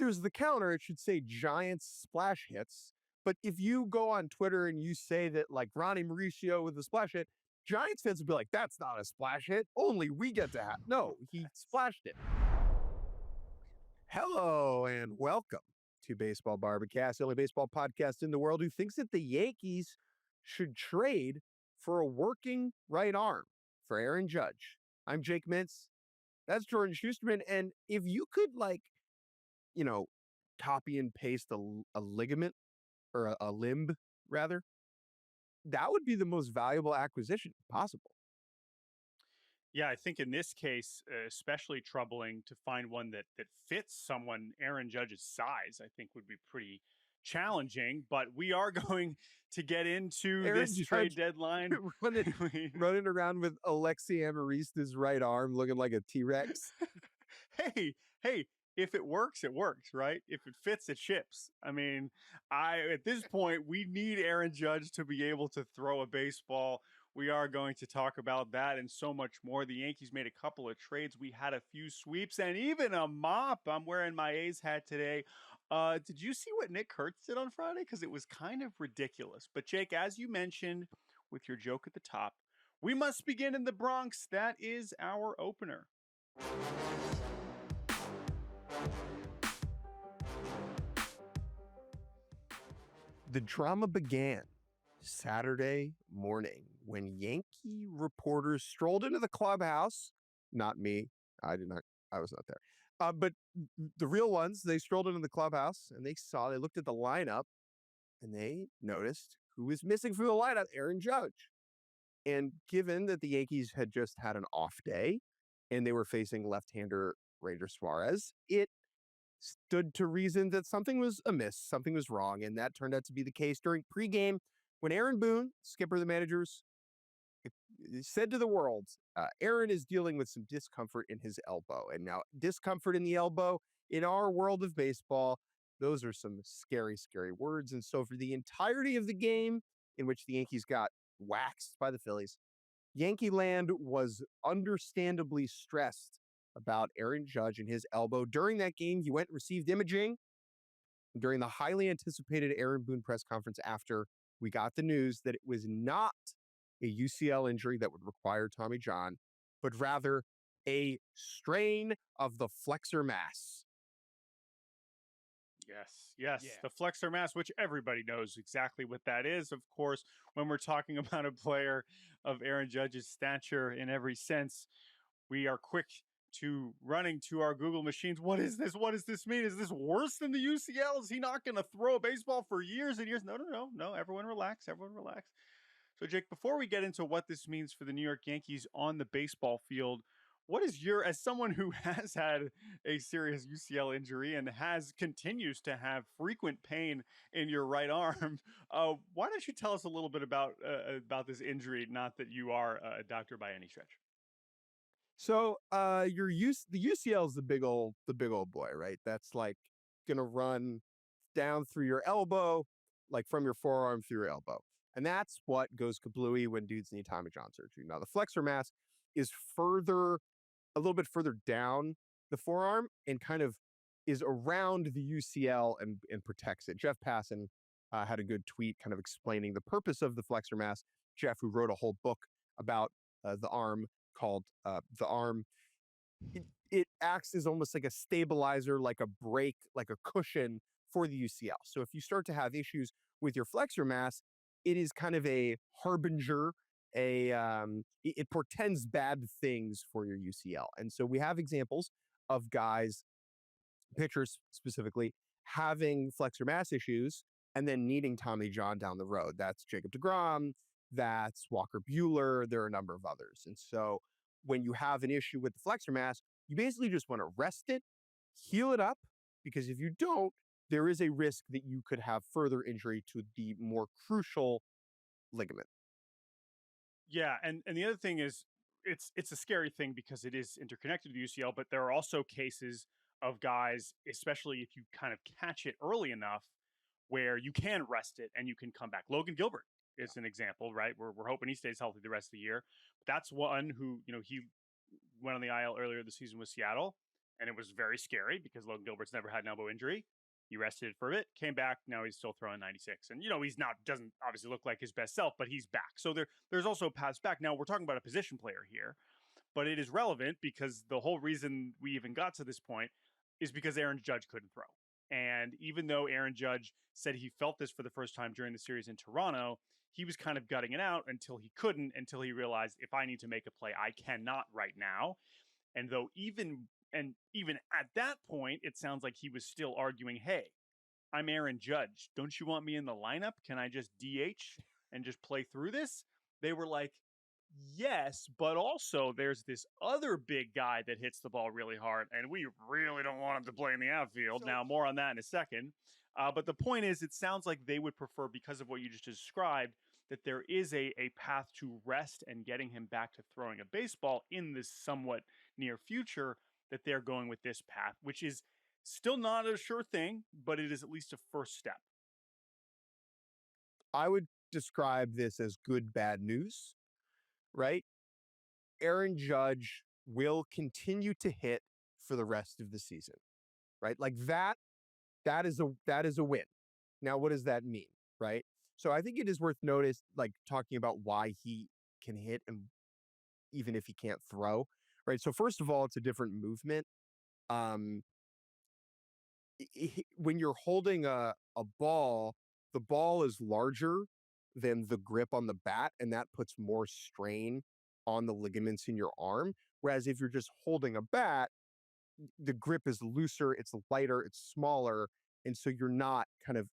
there's the counter, it should say Giants splash hits. But if you go on Twitter and you say that like Ronnie Mauricio with a splash hit, Giants fans will be like, that's not a splash hit. Only we get to have. No, he splashed it. Hello and welcome to Baseball Barbacast, the only baseball podcast in the world who thinks that the Yankees should trade for a working right arm for Aaron Judge. I'm Jake Mintz. That's Jordan Schusterman. And if you could copy and paste a ligament or a limb rather, that would be the most valuable acquisition possible. Yeah, I think in this case, especially troubling to find one that fits someone Aaron Judge's size, I think would be pretty challenging. But we are going to get into this trade deadline. running around with Alexi Amarista's right arm looking like a T-Rex. Hey, if it works, right? If it fits, it ships. I mean, at this point, we need Aaron Judge to be able to throw a baseball. We are going to talk about that and so much more. The Yankees made a couple of trades. We had a few sweeps and even a mop. I'm wearing my A's hat today. Did you see what Nick Kurtz did on Friday? Because it was kind of ridiculous. But Jake, as you mentioned with your joke at the top, we must begin in the Bronx. That is our opener. The drama began Saturday morning when Yankee reporters strolled into the clubhouse. Not me. I was not there. But the real ones, they strolled into the clubhouse and they looked at the lineup and they noticed who was missing from the lineup, Aaron Judge. And given that the Yankees had just had an off day and they were facing left-hander Ranger Suarez, it stood to reason that something was amiss, something was wrong, and that turned out to be the case during pregame when Aaron Boone, skipper of the managers, said to the world, Aaron is dealing with some discomfort in his elbow. And now discomfort in the elbow in our world of baseball, those are some scary, scary words. And so for the entirety of the game in which the Yankees got waxed by the Phillies, Yankee land was understandably stressed about Aaron Judge and his elbow. During that game, he went and received imaging. During the highly anticipated Aaron Boone press conference after we got the news that it was not a UCL injury that would require Tommy John, but rather a strain of the flexor mass. Yes. Yeah. The flexor mass, which everybody knows exactly what that is. Of course, when we're talking about a player of Aaron Judge's stature in every sense, we are quick to running to our Google machines. What is this? What does this mean? Is this worse than the UCL? Is he not going to throw a baseball for years and years? No. Everyone relax. So, Jake, before we get into what this means for the New York Yankees on the baseball field, what is as someone who has had a serious UCL injury and continues to have frequent pain in your right arm, why don't you tell us a little bit about this injury? Not that you are a doctor by any stretch. So the UCL is the big old boy, right? That's like gonna run down through your elbow, like from your forearm through your elbow. And that's what goes kablooey when dudes need Tommy John surgery. Now the flexor mass is a little bit further down the forearm and kind of is around the UCL and protects it. Jeff Passan had a good tweet kind of explaining the purpose of the flexor mass. Jeff, who wrote a whole book about the arm, called the arm. It acts as almost like a stabilizer, like a brake, like a cushion for the UCL. So if you start to have issues with your flexor mass, it is kind of a harbinger, it portends bad things for your UCL. And so we have examples of guys, pitchers specifically, having flexor mass issues and then needing Tommy John down the road. That's Jacob deGrom. That's Walker Buehler. There are a number of others. And so when you have an issue with the flexor mass, you basically just want to rest it, heal it up, because if you don't, there is a risk that you could have further injury to the more crucial ligament. Yeah, and the other thing is it's a scary thing because it is interconnected to the UCL, but there are also cases of guys, especially if you kind of catch it early enough, where you can rest it and you can come back. Logan Gilbert is an example, right? We're hoping he stays healthy the rest of the year. But that's one who, he went on the IL earlier this season with Seattle. And it was very scary because Logan Gilbert's never had an elbow injury. He rested for a bit, came back. Now he's still throwing 96. And, he's not, doesn't obviously look like his best self, but he's back. So there's also paths back. Now we're talking about a position player here, but it is relevant because the whole reason we even got to this point is because Aaron Judge couldn't throw. And even though Aaron Judge said he felt this for the first time during the series in Toronto, he was kind of gutting it out until he couldn't, until he realized, if I need to make a play, I cannot right now. And though even at that point, it sounds like he was still arguing, hey, I'm Aaron Judge. Don't you want me in the lineup? Can I just DH and just play through this? They were like, yes, but also there's this other big guy that hits the ball really hard, and we really don't want him to play in the outfield. Now, more on that in a second. But the point is, it sounds like they would prefer, because of what you just described, that there is a path to rest and getting him back to throwing a baseball in this somewhat near future, that they're going with this path, which is still not a sure thing, but it is at least a first step. I would describe this as good, bad news, right? Aaron Judge will continue to hit for the rest of the season, right? Like that is a win. Now, what does that mean, right? So I think it is worth notice, like talking about why he can hit and even if he can't throw, right? So first of all, it's a different movement. Um, when you're holding a ball, the ball is larger than the grip on the bat, and that puts more strain on the ligaments in your arm. Whereas if you're just holding a bat, the grip is looser, it's lighter, it's smaller, and so you're not kind of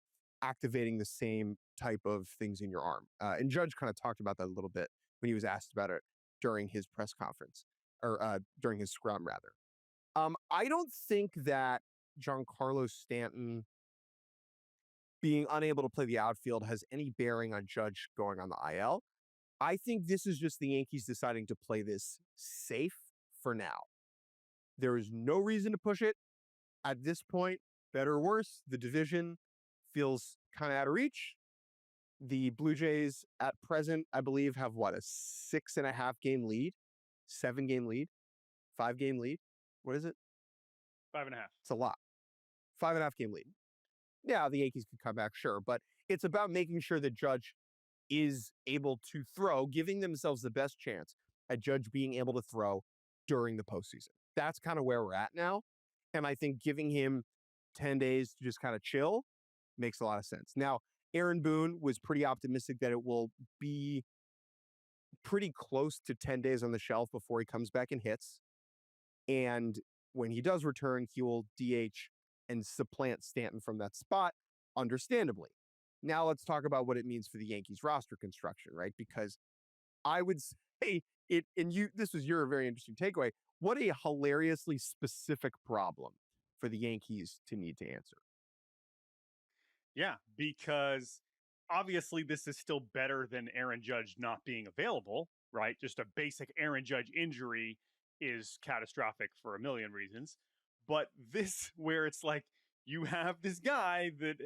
activating the same type of things in your arm. And Judge kind of talked about that a little bit when he was asked about it during his press conference, or during his scrum rather. I don't think that Giancarlo Stanton being unable to play the outfield has any bearing on Judge going on the IL. I think this is just the Yankees deciding to play this safe for now. There is no reason to push it at this point. Better or worse, the division feels kind of out of reach. The Blue Jays at present, I believe, have what, a 6.5 game lead, 7 game lead, 5 game lead. What is it? 5.5. It's a lot. 5.5 game lead. Yeah, the Yankees could come back, sure, but it's about making sure that Judge is able to throw, giving themselves the best chance at Judge being able to throw during the postseason. That's kind of where we're at now. And I think giving him 10 days to just kind of chill makes a lot of sense. Now, Aaron Boone was pretty optimistic that it will be pretty close to 10 days on the shelf before he comes back and hits. And when he does return, he will DH and supplant Stanton from that spot, understandably. Now let's talk about what it means for the Yankees roster construction, right? Because I would say it, and this was your very interesting takeaway. What a hilariously specific problem for the Yankees to need to answer. Yeah, because obviously this is still better than Aaron Judge not being available, right? Just a basic Aaron Judge injury is catastrophic for a million reasons. But this, where it's like you have this guy that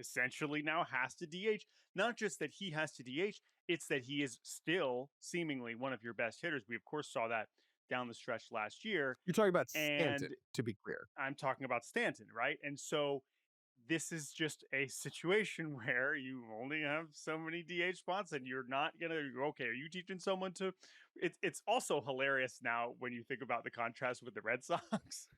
essentially now has to DH, not just that he has to DH, it's that he is still seemingly one of your best hitters. We, of course, saw that down the stretch last year. You're talking about And Stanton, to be clear. I'm talking about Stanton, right? And so this is just a situation where you only have so many DH spots and you're not going to, okay, are you teaching someone to, it's also hilarious now when you think about the contrast with the Red Sox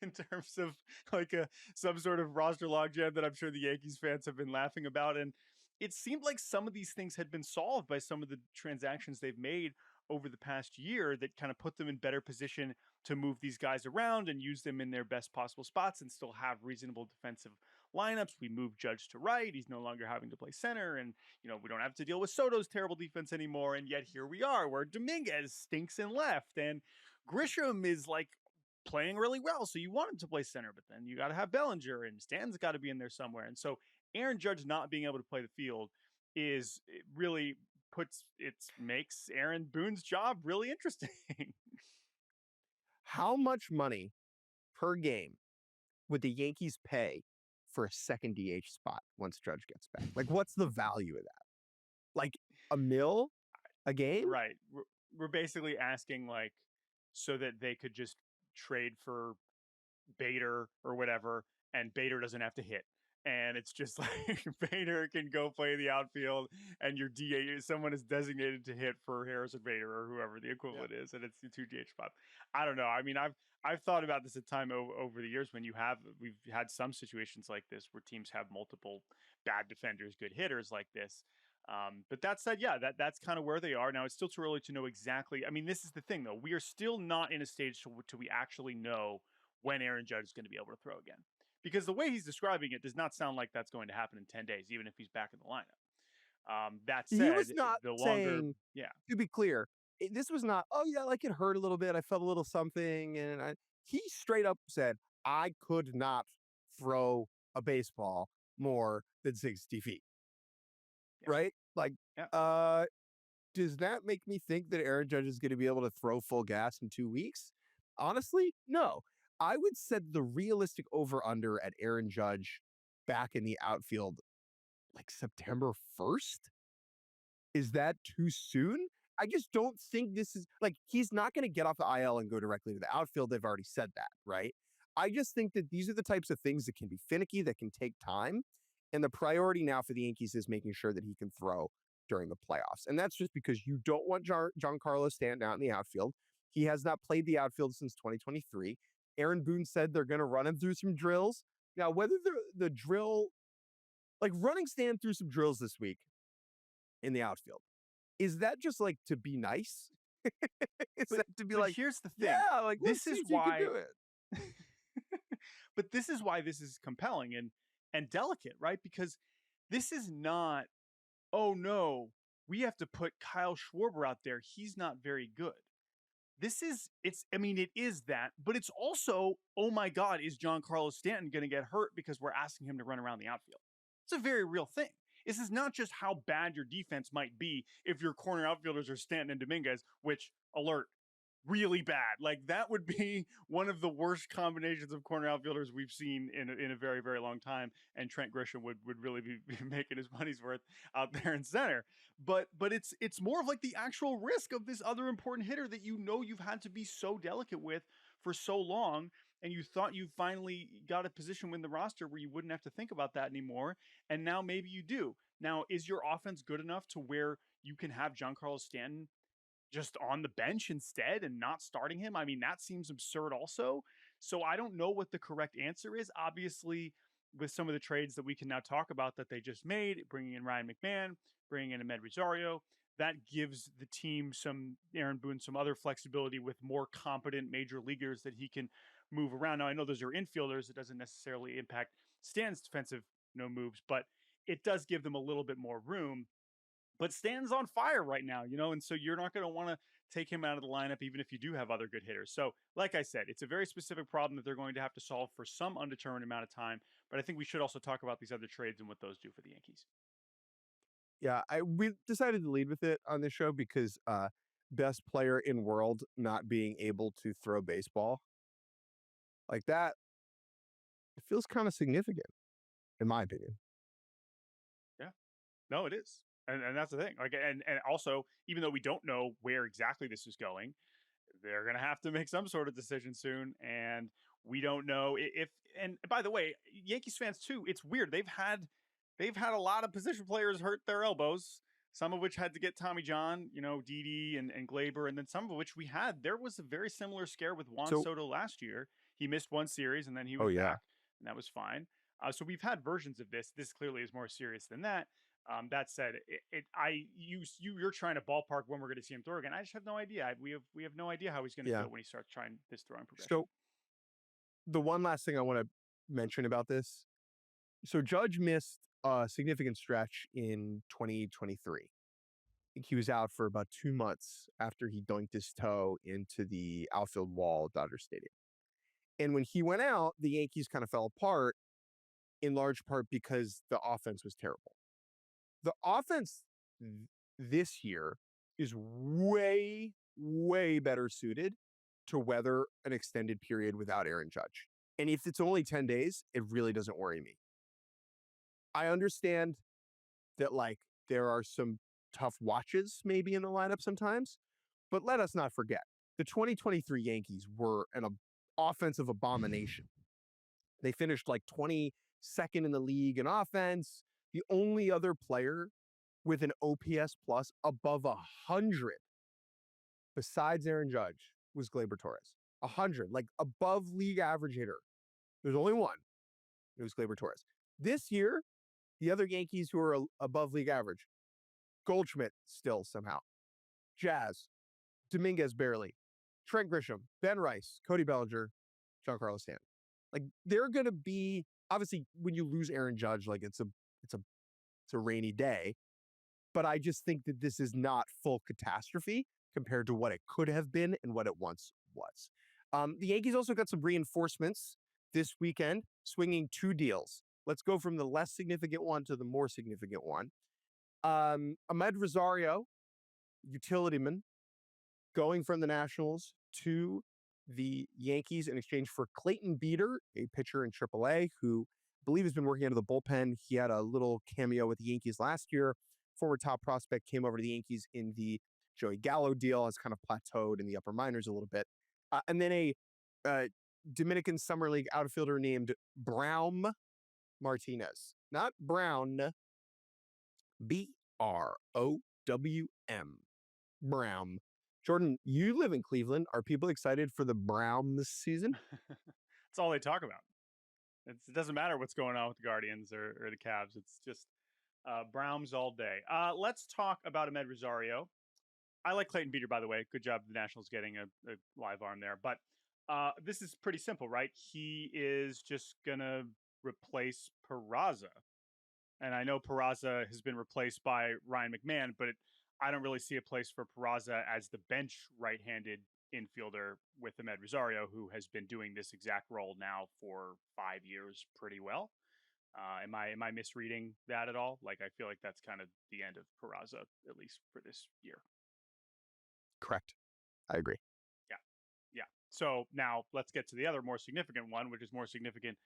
in terms of like some sort of roster logjam that I'm sure the Yankees fans have been laughing about. And it seemed like some of these things had been solved by some of the transactions they've made over the past year that kind of put them in better position to move these guys around and use them in their best possible spots and still have reasonable defensive lineups. We moved Judge to right. He's no longer having to play center. And, we don't have to deal with Soto's terrible defense anymore. And yet here we are where Dominguez stinks in left and Grisham is like playing really well. So you want him to play center, but then you got to have Bellinger and Stan's got to be in there somewhere. And so Aaron Judge not being able to play the field is really makes Aaron Boone's job really interesting. How much money per game would the Yankees pay for a second DH spot once Judge gets back? Like, what's the value of that? Like $1 million a game? Right. We're basically asking, like, so that they could just trade for Bader or whatever, and Bader doesn't have to hit. And it's just like Bader can go play the outfield, and your DH, someone is designated to hit for Harrison Bader or whoever the Yeah. equivalent is, and it's the two DH spot. I don't know. I mean, I've thought about this a time over the years when we've had some situations like this where teams have multiple bad defenders, good hitters like this. But that said, yeah, that's kind of where they are now. It's still too early to know exactly. I mean, this is the thing though. We are still not in a stage to we actually know when Aaron Judge is going to be able to throw again. Because the way he's describing it does not sound like that's going to happen in 10 days, even if he's back in the lineup. That He said, was not the longer, saying, yeah, to be clear, this was not, oh yeah, like it hurt a little bit. I felt a little something. He straight up said, I could not throw a baseball more than 60 feet. yeah, Right? Like, yeah. uh, does that make me think that Aaron Judge is going to be able to throw full gas in 2 weeks? Honestly, no. I would set the realistic over under at Aaron Judge back in the outfield like September 1st. Is that too soon? I just don't think this is like he's not going to get off the IL and go directly to the outfield. They've already said that, right? I just think that these are the types of things that can be finicky, that can take time. And the priority now for the Yankees is making sure that he can throw during the playoffs. And that's just because you don't want Giancarlo Stanton out in the outfield. He has not played the outfield since 2023. Aaron Boone said they're going to run him through some drills. Now, whether the drill, like running Stanton through some drills this week in the outfield, is that just like to be nice? Is But that to be but like, here's the thing. yeah, like let's This see is if you can why do it. but this is why this is compelling and delicate, right? Because this is not, oh no, we have to put Kyle Schwarber out there. He's not very good. I mean, it is that, but it's also, oh my God, is John Carlos Stanton going to get hurt because we're asking him to run around the outfield? It's a very real thing. This is not just how bad your defense might be if your corner outfielders are Stanton and Dominguez, which, alert, really bad. Like that would be one of the worst combinations of corner outfielders we've seen in a very, very long time. And Trent Grisham would really be making his money's worth out there in center. But it's more of like the actual risk of this other important hitter that you've had to be so delicate with for so long. And you thought you finally got a position in the roster where you wouldn't have to think about that anymore. And now maybe you do. Now, is your offense good enough to where you can have Giancarlo Stanton just on the bench instead and not starting him? I mean, that seems absurd also. So I don't know what the correct answer is. Obviously, with some of the trades that we can now talk about that they just made, bringing in Ryan McMahon, bringing in Ahmed Rosario, that gives the team Aaron Boone, some other flexibility with more competent major leaguers that he can move around. Now, I know those are infielders. It doesn't necessarily impact Stan's defensive moves, but it does give them a little bit more room. But Stan's on fire right now, and so you're not going to want to take him out of the lineup, even if you do have other good hitters. So, like I said, it's a very specific problem that they're going to have to solve for some undetermined amount of time. But I think we should also talk about these other trades and what those do for the Yankees. Yeah, we decided to lead with it on this show because best player in world not being able to throw baseball like that, it feels kind of significant, in my opinion. Yeah, no, it is. And that's the thing. Like, and also, even though we don't know where exactly this is going, they're going to have to make some sort of decision soon. And we don't know if, and by the way, Yankees fans too, it's weird. They've had a lot of position players hurt their elbows, some of which had to get Tommy John, Didi and Glaber, and then some of which there was a very similar scare with Juan So, Soto last year. He missed one series and then he oh was yeah, back, and that was fine. So we've had versions of this. This clearly is more serious than that. That said, you're trying to ballpark when we're going to see him throw again. I just have no idea. We have no idea how he's going to yeah. feel when he starts trying this throwing progression. So the one last thing I want to mention about this, so Judge missed a significant stretch in 2023. I think he was out for about 2 months after he dunked his toe into the outfield wall at Dodger Stadium. And when he went out, the Yankees kind of fell apart in large part because the offense was terrible. The offense this year is way, way better suited to weather an extended period without Aaron Judge. And if it's only 10 days, it really doesn't worry me. I understand that like there are some tough watches maybe in the lineup sometimes, but let us not forget the 2023 Yankees were an offensive abomination. They finished like 22nd in the league in offense. The only other player with an OPS plus above 100 besides Aaron Judge was Gleyber Torres. 100, like above league average hitter. There's only one. It was Gleyber Torres. This year, the other Yankees who are above league average, Goldschmidt still somehow, Jazz, Dominguez barely, Trent Grisham, Ben Rice, Cody Bellinger, Giancarlo Stanton. Like they're going to be, obviously when you lose Aaron Judge, like it's a rainy day, but I just think that this is not full catastrophe compared to what it could have been and what it once was. The Yankees also got some reinforcements this weekend, swinging 2 deals. Let's go from the less significant one to the more significant one. Ahmed Rosario, utilityman, going from the Nationals to the Yankees in exchange for Clayton Beeter, a pitcher in AAA who I believe has been working out of the bullpen. He had a little cameo with the Yankees last year. Former top prospect came over to the Yankees in the Joey Gallo deal, has kind of plateaued in the upper minors a little bit. And then a Dominican Summer League outfielder named Brown Martinez. Not Brown, Browm. Brown. Jordan, you live in Cleveland. Are people excited for the Brown this season? That's all they talk about. It doesn't matter what's going on with the Guardians or the Cavs. It's just Browns all day. Let's talk about Ahmed Rosario. I like Clayton Beeter, by the way. Good job, the Nationals getting a live arm there. But this is pretty simple, right? He is just going to replace Peraza. And I know Peraza has been replaced by Ryan McMahon, but I don't really see a place for Peraza as the bench right-handed infielder with Ahmed Rosario, who has been doing this exact role now for 5 years pretty well. Am I misreading that at all? Like, I feel like that's kind of the end of Peraza, at least for this year. Correct. I agree. Yeah. So now let's get to the other more significant one, which is more significant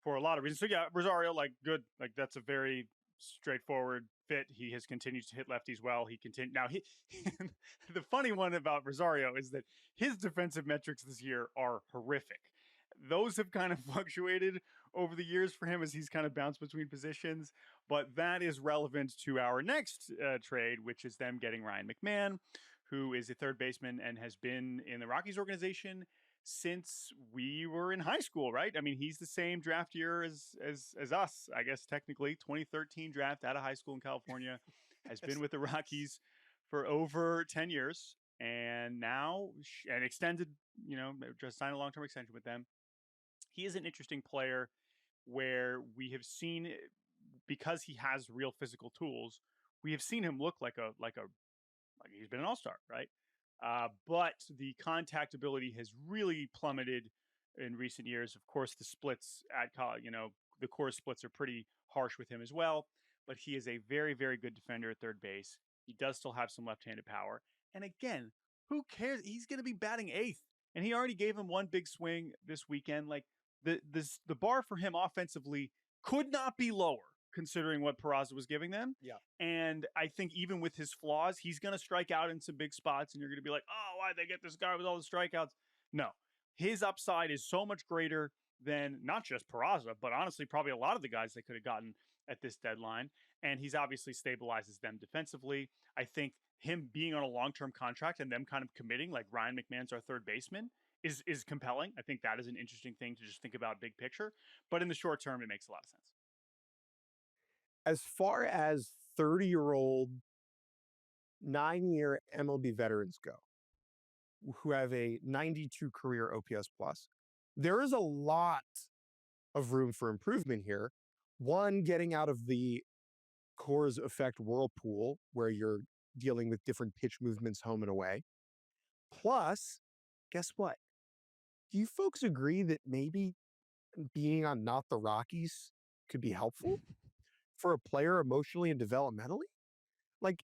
for a lot of reasons. So yeah, Rosario, like good, like that's a very straightforward fit. He has continued to hit lefties well. He continued. Now the funny one about Rosario is that his defensive metrics this year are horrific. Those have kind of fluctuated over the years for him as he's kind of bounced between positions, but that is relevant to our next trade, which is them getting Ryan McMahon, who is a third baseman and has been in the Rockies organization since we were in high school, right? I mean, he's the same draft year as us, I guess, technically. 2013 draft out of high school in California, has been with the Rockies for over 10 years, and now and extended, just signed a long-term extension with them. He is an interesting player where we have seen, because he has real physical tools, we have seen him look like he's been an all-star, right? But the contact ability has really plummeted in recent years. Of course, the splits at college, the core splits are pretty harsh with him as well. But he is a very, very good defender at third base. He does still have some left-handed power. And again, who cares? He's going to be batting 8th, and he already gave him one big swing this weekend. Like the bar for him offensively could not be lower, considering what Peraza was giving them. Yeah. And I think even with his flaws, he's going to strike out in some big spots, and you're going to be like, oh, why'd they get this guy with all the strikeouts? No. His upside is so much greater than not just Peraza, but honestly, probably a lot of the guys they could have gotten at this deadline. And he's obviously stabilizes them defensively. I think him being on a long-term contract and them kind of committing, like Ryan McMahon's our third baseman, is compelling. I think that is an interesting thing to just think about big picture. But in the short term, it makes a lot of sense. As far as 30-year-old, 9-year MLB veterans go, who have a 92 career OPS plus, there is a lot of room for improvement here. One, getting out of the Coors effect whirlpool, where you're dealing with different pitch movements home and away. Plus, guess what? Do you folks agree that maybe being on Not the Rockies could be helpful for a player emotionally and developmentally? Like,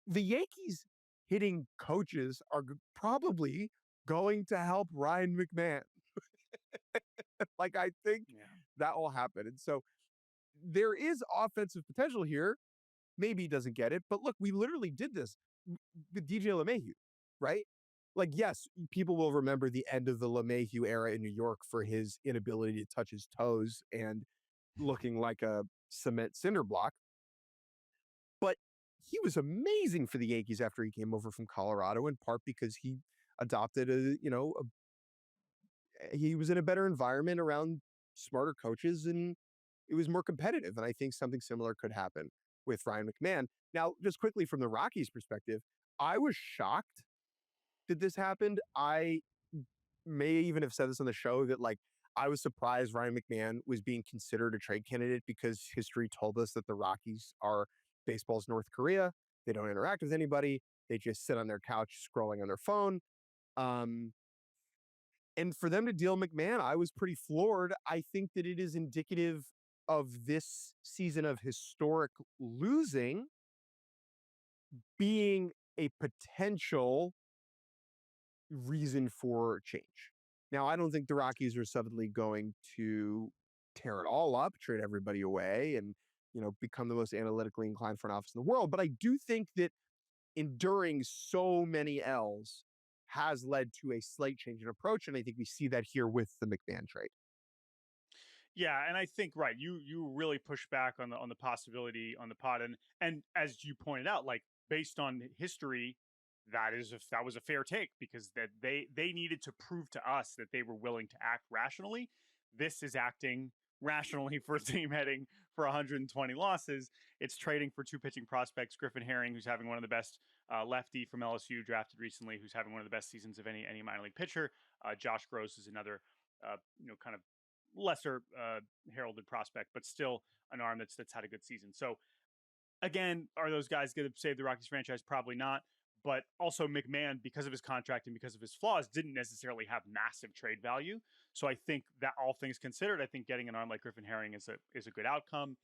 the Yankees hitting coaches are probably going to help Ryan McMahon. Like, I think that will happen. And so there is offensive potential here. Maybe he doesn't get it, but look, we literally did this with DJ LeMahieu, right? like, yes, people will remember the end of the LeMahieu era in New York for his inability to touch his toes and looking like a cement cinder block. But he was amazing for the Yankees after he came over from Colorado, in part because he adopted he was in a better environment around smarter coaches and it was more competitive. And I think something similar could happen with Ryan McMahon. Now, just quickly from the Rockies' perspective, I was shocked that this happened. I may even have said this on the show that like I was surprised Ryan McMahon was being considered a trade candidate because history told us that the Rockies are baseball's North Korea. They don't interact with anybody. They just sit on their couch scrolling on their phone. Um, and for them to deal McMahon, I was pretty floored. I think that it is indicative of this season of historic losing being a potential reason for change. Now, I don't think the Rockies are suddenly going to tear it all up, trade everybody away, and become the most analytically inclined front office in the world. But I do think that enduring so many L's has led to a slight change in approach, and I think we see that here with the McMahon trade. Yeah, and I think right, you really push back on the possibility on the pod, and as you pointed out, like based on history, that was a fair take because that they needed to prove to us that they were willing to act rationally. This is acting rationally for a team heading for 120 losses. It's trading for two pitching prospects: Griffin Herring, who's having one of the best lefty from LSU drafted recently, who's having one of the best seasons of any minor league pitcher. Josh Gross is another kind of lesser heralded prospect, but still an arm that's had a good season. So again, are those guys going to save the Rockies franchise? Probably not. But also McMahon, because of his contract and because of his flaws, didn't necessarily have massive trade value. So I think that all things considered, I think getting an arm like Griffin Herring is a good outcome.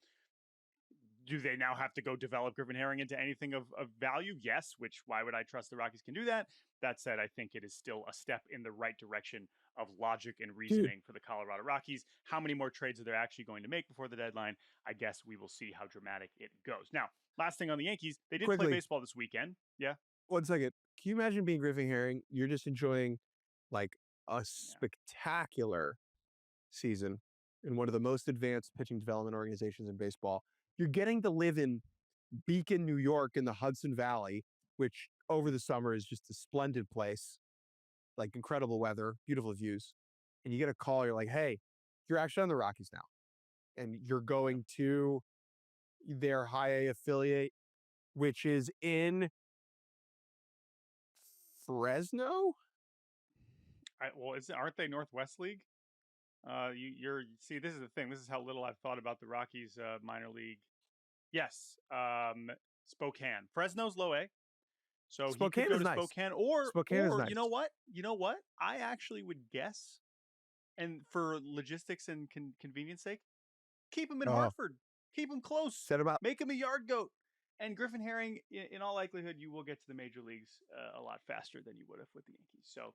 Do they now have to go develop Griffin Herring into anything of value? Yes, which why would I trust the Rockies can do that? That said, I think it is still a step in the right direction of logic and reasoning for the Colorado Rockies. How many more trades are they actually going to make before the deadline? I guess we will see how dramatic it goes. Now, last thing on the Yankees, they did play baseball this weekend. Yeah. 1 second. Can you imagine being Griffin Herring? You're just enjoying like a spectacular season in one of the most advanced pitching development organizations in baseball. You're getting to live in Beacon, New York, in the Hudson Valley, which over the summer is just a splendid place, like incredible weather, beautiful views. And you get a call, you're like, hey, you're actually on the Rockies now. And you're going to their high A affiliate, which is in Fresno. Aren't they Northwest League? You're see, this is the thing. This is how little I've thought about the Rockies minor league. Yes, Spokane. Fresno's low A, so Spokane he could go is to nice. Spokane, or Spokane is nice. You know what? I actually would guess, and for logistics and convenience sake, keep him in Hartford. Keep him close. Set him up. Make him a yard goat. And Griffin Herring, in all likelihood, you will get to the major leagues a lot faster than you would have with the Yankees. So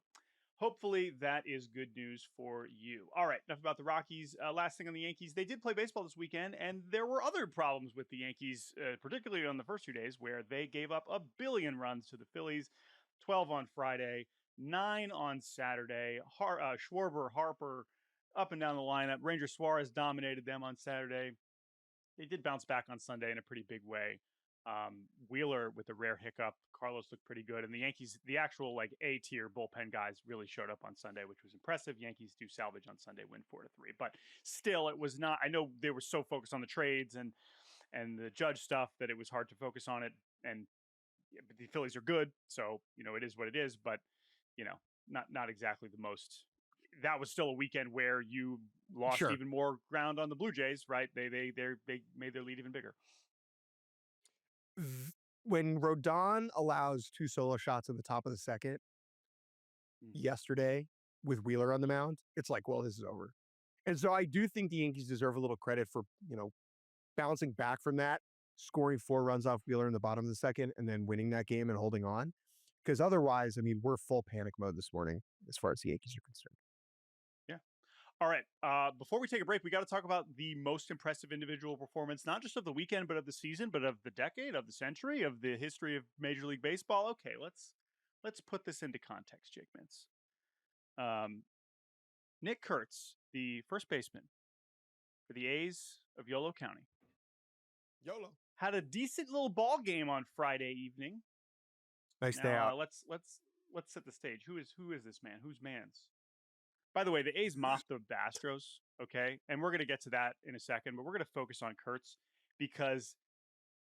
hopefully that is good news for you. All right, enough about the Rockies. Last thing on the Yankees, they did play baseball this weekend, and there were other problems with the Yankees, particularly on the first 2 days, where they gave up a billion runs to the Phillies, 12 on Friday, 9 on Saturday. Schwarber, Harper, up and down the lineup. Ranger Suarez dominated them on Saturday. They did bounce back on Sunday in a pretty big way. Wheeler with a rare hiccup. Carlos looked pretty good. And the Yankees, the actual like A tier bullpen guys really showed up on Sunday, which was impressive. Yankees do salvage on Sunday, win 4-3. But still, it was not, I know they were so focused on the trades and the Judge stuff that it was hard to focus on it. And but the Phillies are good. So, it is what it is, but not exactly the most. That was still a weekend where you lost even more ground on the Blue Jays, right? They made their lead even bigger. When Rodon allows 2 solo shots at the top of the second yesterday with Wheeler on the mound, it's like, well, this is over. And so I do think the Yankees deserve a little credit for, bouncing back from that, scoring 4 runs off Wheeler in the bottom of the second, and then winning that game and holding on. Because otherwise, I mean, we're full panic mode this morning as far as the Yankees are concerned. Yeah. All right. Before we take a break, we got to talk about the most impressive individual performance, not just of the weekend, but of the season, but of the decade, of the century, of the history of Major League Baseball. Okay, let's let's put this into context, Jake Mintz. Nick Kurtz, the first baseman for the A's of Yolo County, YOLO. had a decent little ball game on Friday evening. Nice day out. Let's set the stage. Who is this man? Who's man's? By the way, the A's mopped the Astros, okay? And we're going to get to that in a second, but we're going to focus on Kurtz because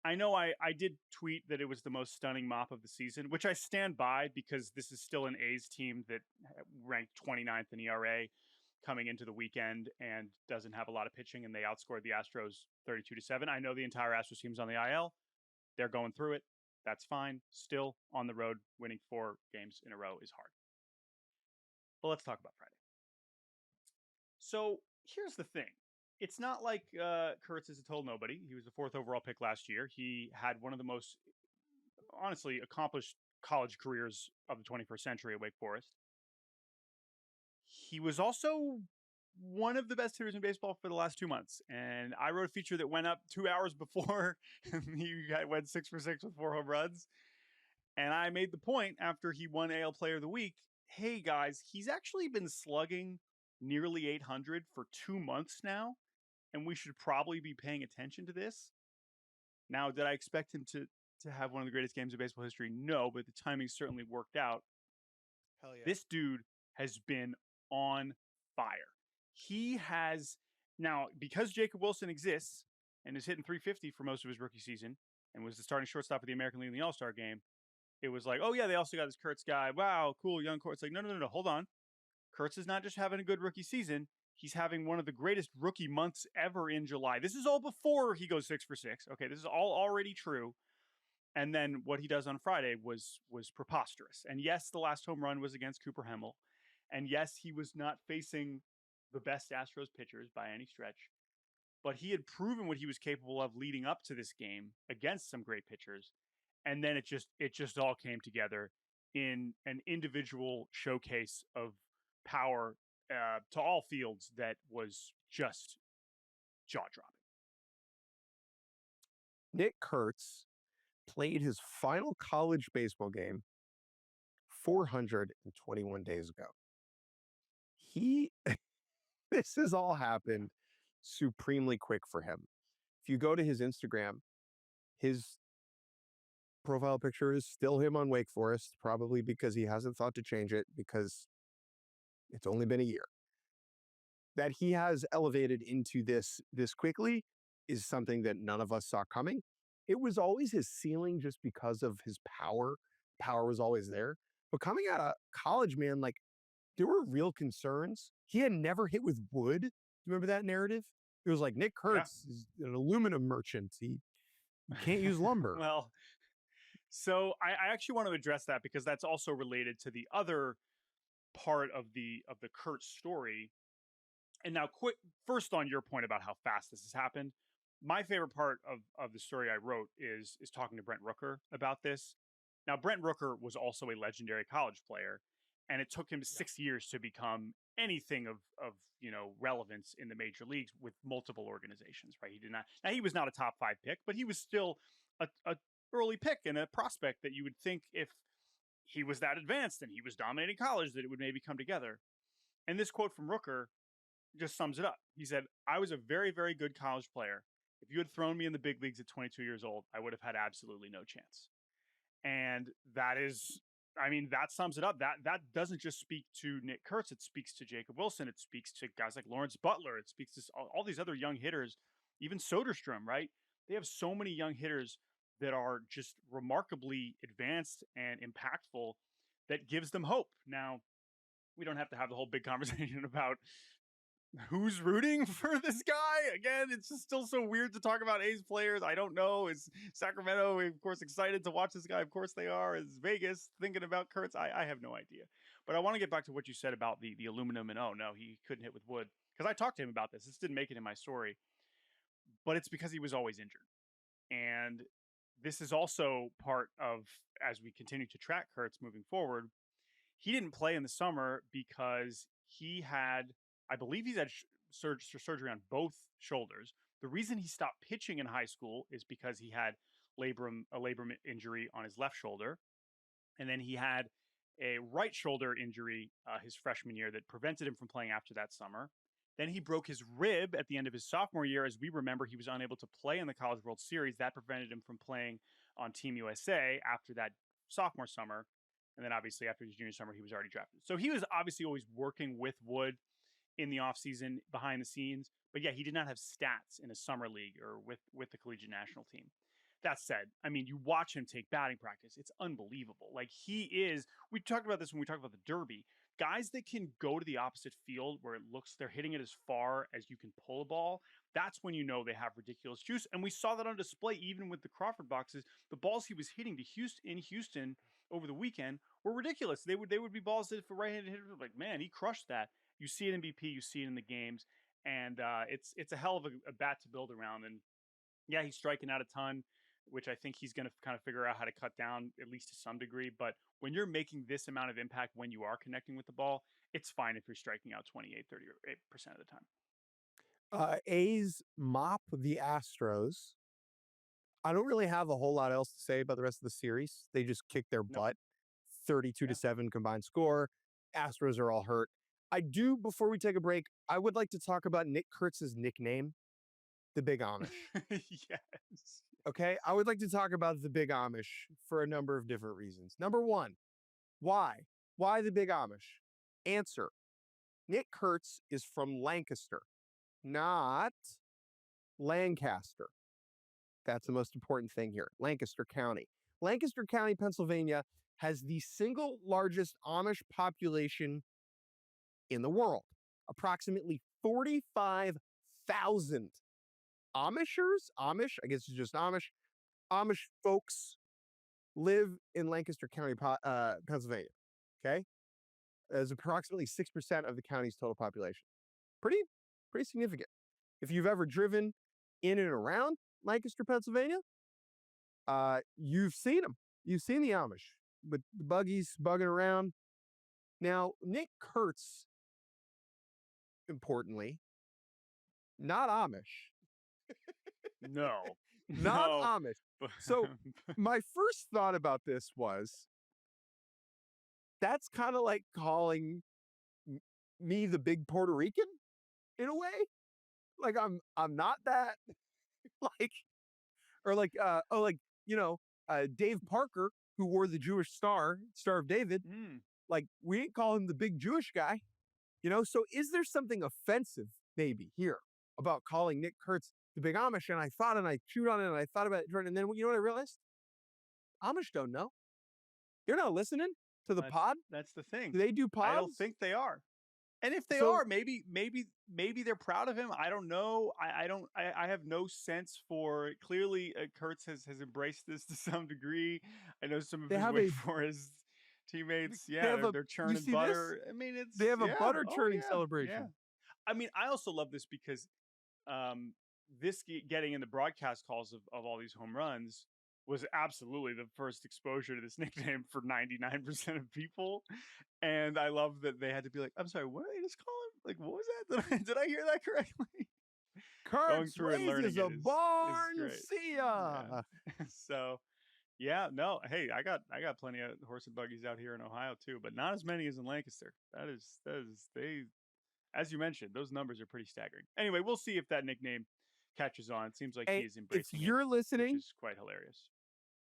I know I did tweet that it was the most stunning mop of the season, which I stand by because this is still an A's team that ranked 29th in ERA coming into the weekend and doesn't have a lot of pitching, and they outscored the Astros 32-7. I know the entire Astros team's on the IL. They're going through it. That's fine. Still on the road, winning 4 games in a row is hard. But let's talk about Friday. So here's the thing. It's not like Kurtz is a total nobody. He was the 4th overall pick last year. He had one of the most, honestly, accomplished college careers of the 21st century at Wake Forest. He was also one of the best hitters in baseball for the last 2 months. And I wrote a feature that went up 2 hours before he went 6 for 6 with 4 home runs. And I made the point after he won AL Player of the Week, hey guys, he's actually been slugging nearly 800 for 2 months now. And we should probably be paying attention to this. Now, did I expect him to have one of the greatest games of baseball history? No, but the timing certainly worked out. Hell yeah. This dude has been on fire. He has, now, because Jacob Wilson exists and is hitting 350 for most of his rookie season and was the starting shortstop of the American League in the All-Star game, it was like, oh yeah, they also got this Kurtz guy. Wow, cool, young Kurtz. Like, no, hold on. Kurtz is not just having a good rookie season. He's having one of the greatest rookie months ever in July. This is all before he goes 6 for 6. Okay, this is all already true. And then what he does on Friday was preposterous. And yes, the last home run was against Cooper Hemmel. And yes, he was not facing the best Astros pitchers by any stretch. But he had proven what he was capable of leading up to this game against some great pitchers. And then it just all came together in an individual showcase of power to all fields that was just jaw-dropping. Nick Kurtz played his final college baseball game 421 days ago. This has all happened supremely quick for him. If you go to his Instagram, his profile picture is still him on Wake Forest, probably because he hasn't thought to change it because it's only been a year. That he has elevated into this quickly is something that none of us saw coming. It was always his ceiling just because of his power. Power was always there. But coming out of college, man, like, there were real concerns. He had never hit with wood. Do you remember that narrative? It was like, Nick Kurtz is an aluminum merchant. He can't use lumber. Well, so I actually want to address that because that's also related to the other part of the Kurtz story. And now, first on your point about how fast this has happened, my favorite part of the story I wrote is talking to Brent Rooker about this. Now, Brent Rooker was also a legendary college player, and it took him 6 years to become anything of relevance in the major leagues with multiple organizations. Right? He did not. Now, he was not a top 5 pick, but he was still a early pick and a prospect that you would think if he was that advanced and he was dominating college that it would maybe come together. And this quote from Rooker just sums it up. He said, I was a very, very good college player. If you had thrown me in the big leagues at 22 years old, I would have had absolutely no chance. And that sums it up. That doesn't just speak to Nick Kurtz. It speaks to Jacob Wilson. It speaks to guys like Lawrence Butler. It speaks to all these other young hitters, even Soderstrom, right? They have so many young hitters that are just remarkably advanced and impactful that gives them hope. Now, we don't have to have the whole big conversation about who's rooting for this guy. Again, it's just still so weird to talk about A's players. I don't know. Is Sacramento, of course, excited to watch this guy? Of course they are. Is Vegas thinking about Kurtz? I have no idea. But I want to get back to what you said about the aluminum and, oh, no, he couldn't hit with wood. Because I talked to him about this. This didn't make it in my story. But it's because he was always injured. And this is also part of, as we continue to track Kurtz moving forward, he didn't play in the summer because he had, I believe he's had surgery on both shoulders. The reason he stopped pitching in high school is because he had a labrum injury on his left shoulder. And then he had a right shoulder injury his freshman year that prevented him from playing after that summer. Then he broke his rib at the end of his sophomore year. As we remember, he was unable to play in the College World Series. That prevented him from playing on Team USA after that sophomore summer. And then obviously after his junior summer, he was already drafted. So he was obviously always working with Wood in the offseason behind the scenes. But yeah, he did not have stats in a summer league or with the collegiate national team. That said, I mean, you watch him take batting practice. It's unbelievable. Like he is, we talked about this when we talked about the Derby. Guys that can go to the opposite field where it looks they're hitting it as far as you can pull a ball. That's when you know they have ridiculous juice. And we saw that on display even with the Crawford boxes. The balls he was hitting to Houston over the weekend were ridiculous. They would be balls that if a right-handed hitter was like, man, he crushed that. You see it in BP, you see it in the games, and it's a hell of a bat to build around. And yeah, he's striking out a ton, which I think he's going to kind of figure out how to cut down at least to some degree. But when you're making this amount of impact when you are connecting with the ball, it's fine if you're striking out 28, 38% of the time. A's mop the Astros. I don't really have a whole lot else to say about the rest of the series. They just kicked their No. butt. 32-7 combined score. Astros are all hurt. I do, before we take a break, I would like to talk about Nick Kurtz's nickname, the Big Amish. Yes. Okay, I would like to talk about the Big Amish for a number of different reasons. Number one, why? Why the Big Amish? Answer, Nick Kurtz is from Lancaster, not Lancaster. That's the most important thing here. Lancaster County. Lancaster County, Pennsylvania has the single largest Amish population in the world. Approximately 45,000 Amish, I guess it's just Amish folks live in Lancaster County, Pennsylvania. Okay? There's approximately 6% of the county's total population. Pretty significant. If you've ever driven in and around Lancaster, Pennsylvania, you've seen them. You've seen the Amish with the buggies bugging around. Now, Nick Kurtz, importantly, not Amish. No. Not No. Amish. So my first thought about this was, that's kind of like calling me the big Puerto Rican in a way. Like I'm not that. Like, or like Dave Parker, who wore the Jewish Star of David. Like, we ain't call him the big Jewish guy, So is there something offensive maybe here about calling Nick Kurtz the big Amish? And I thought, and I chewed on it, and I thought about it, Jordan. And then you know what I realized? Amish don't know. You're not listening to the pod. That's the thing. Do they do pods? I don't think they are. And if they are, maybe they're proud of him. I don't know. I have no sense for it. Clearly, Kurtz has embraced this to some degree. I know some of his way for his teammates. Yeah, they're churning butter. This? I mean, they have a butter churning celebration. Yeah. I mean, I also love this because this getting in the broadcast calls of all these home runs was absolutely the first exposure to this nickname for 99% of people. And I love that they had to be like, I'm sorry, what did they just call him? Like, what was that? Did I hear that correctly? Kurtz raises a barn. See ya. Yeah. So, yeah, no, hey, I got plenty of horse and buggies out here in Ohio too, but not as many as in Lancaster. That is they, as you mentioned, those numbers are pretty staggering. Anyway, we'll see if that nickname catches on. It seems like he's embracing if you're listening, which is quite hilarious.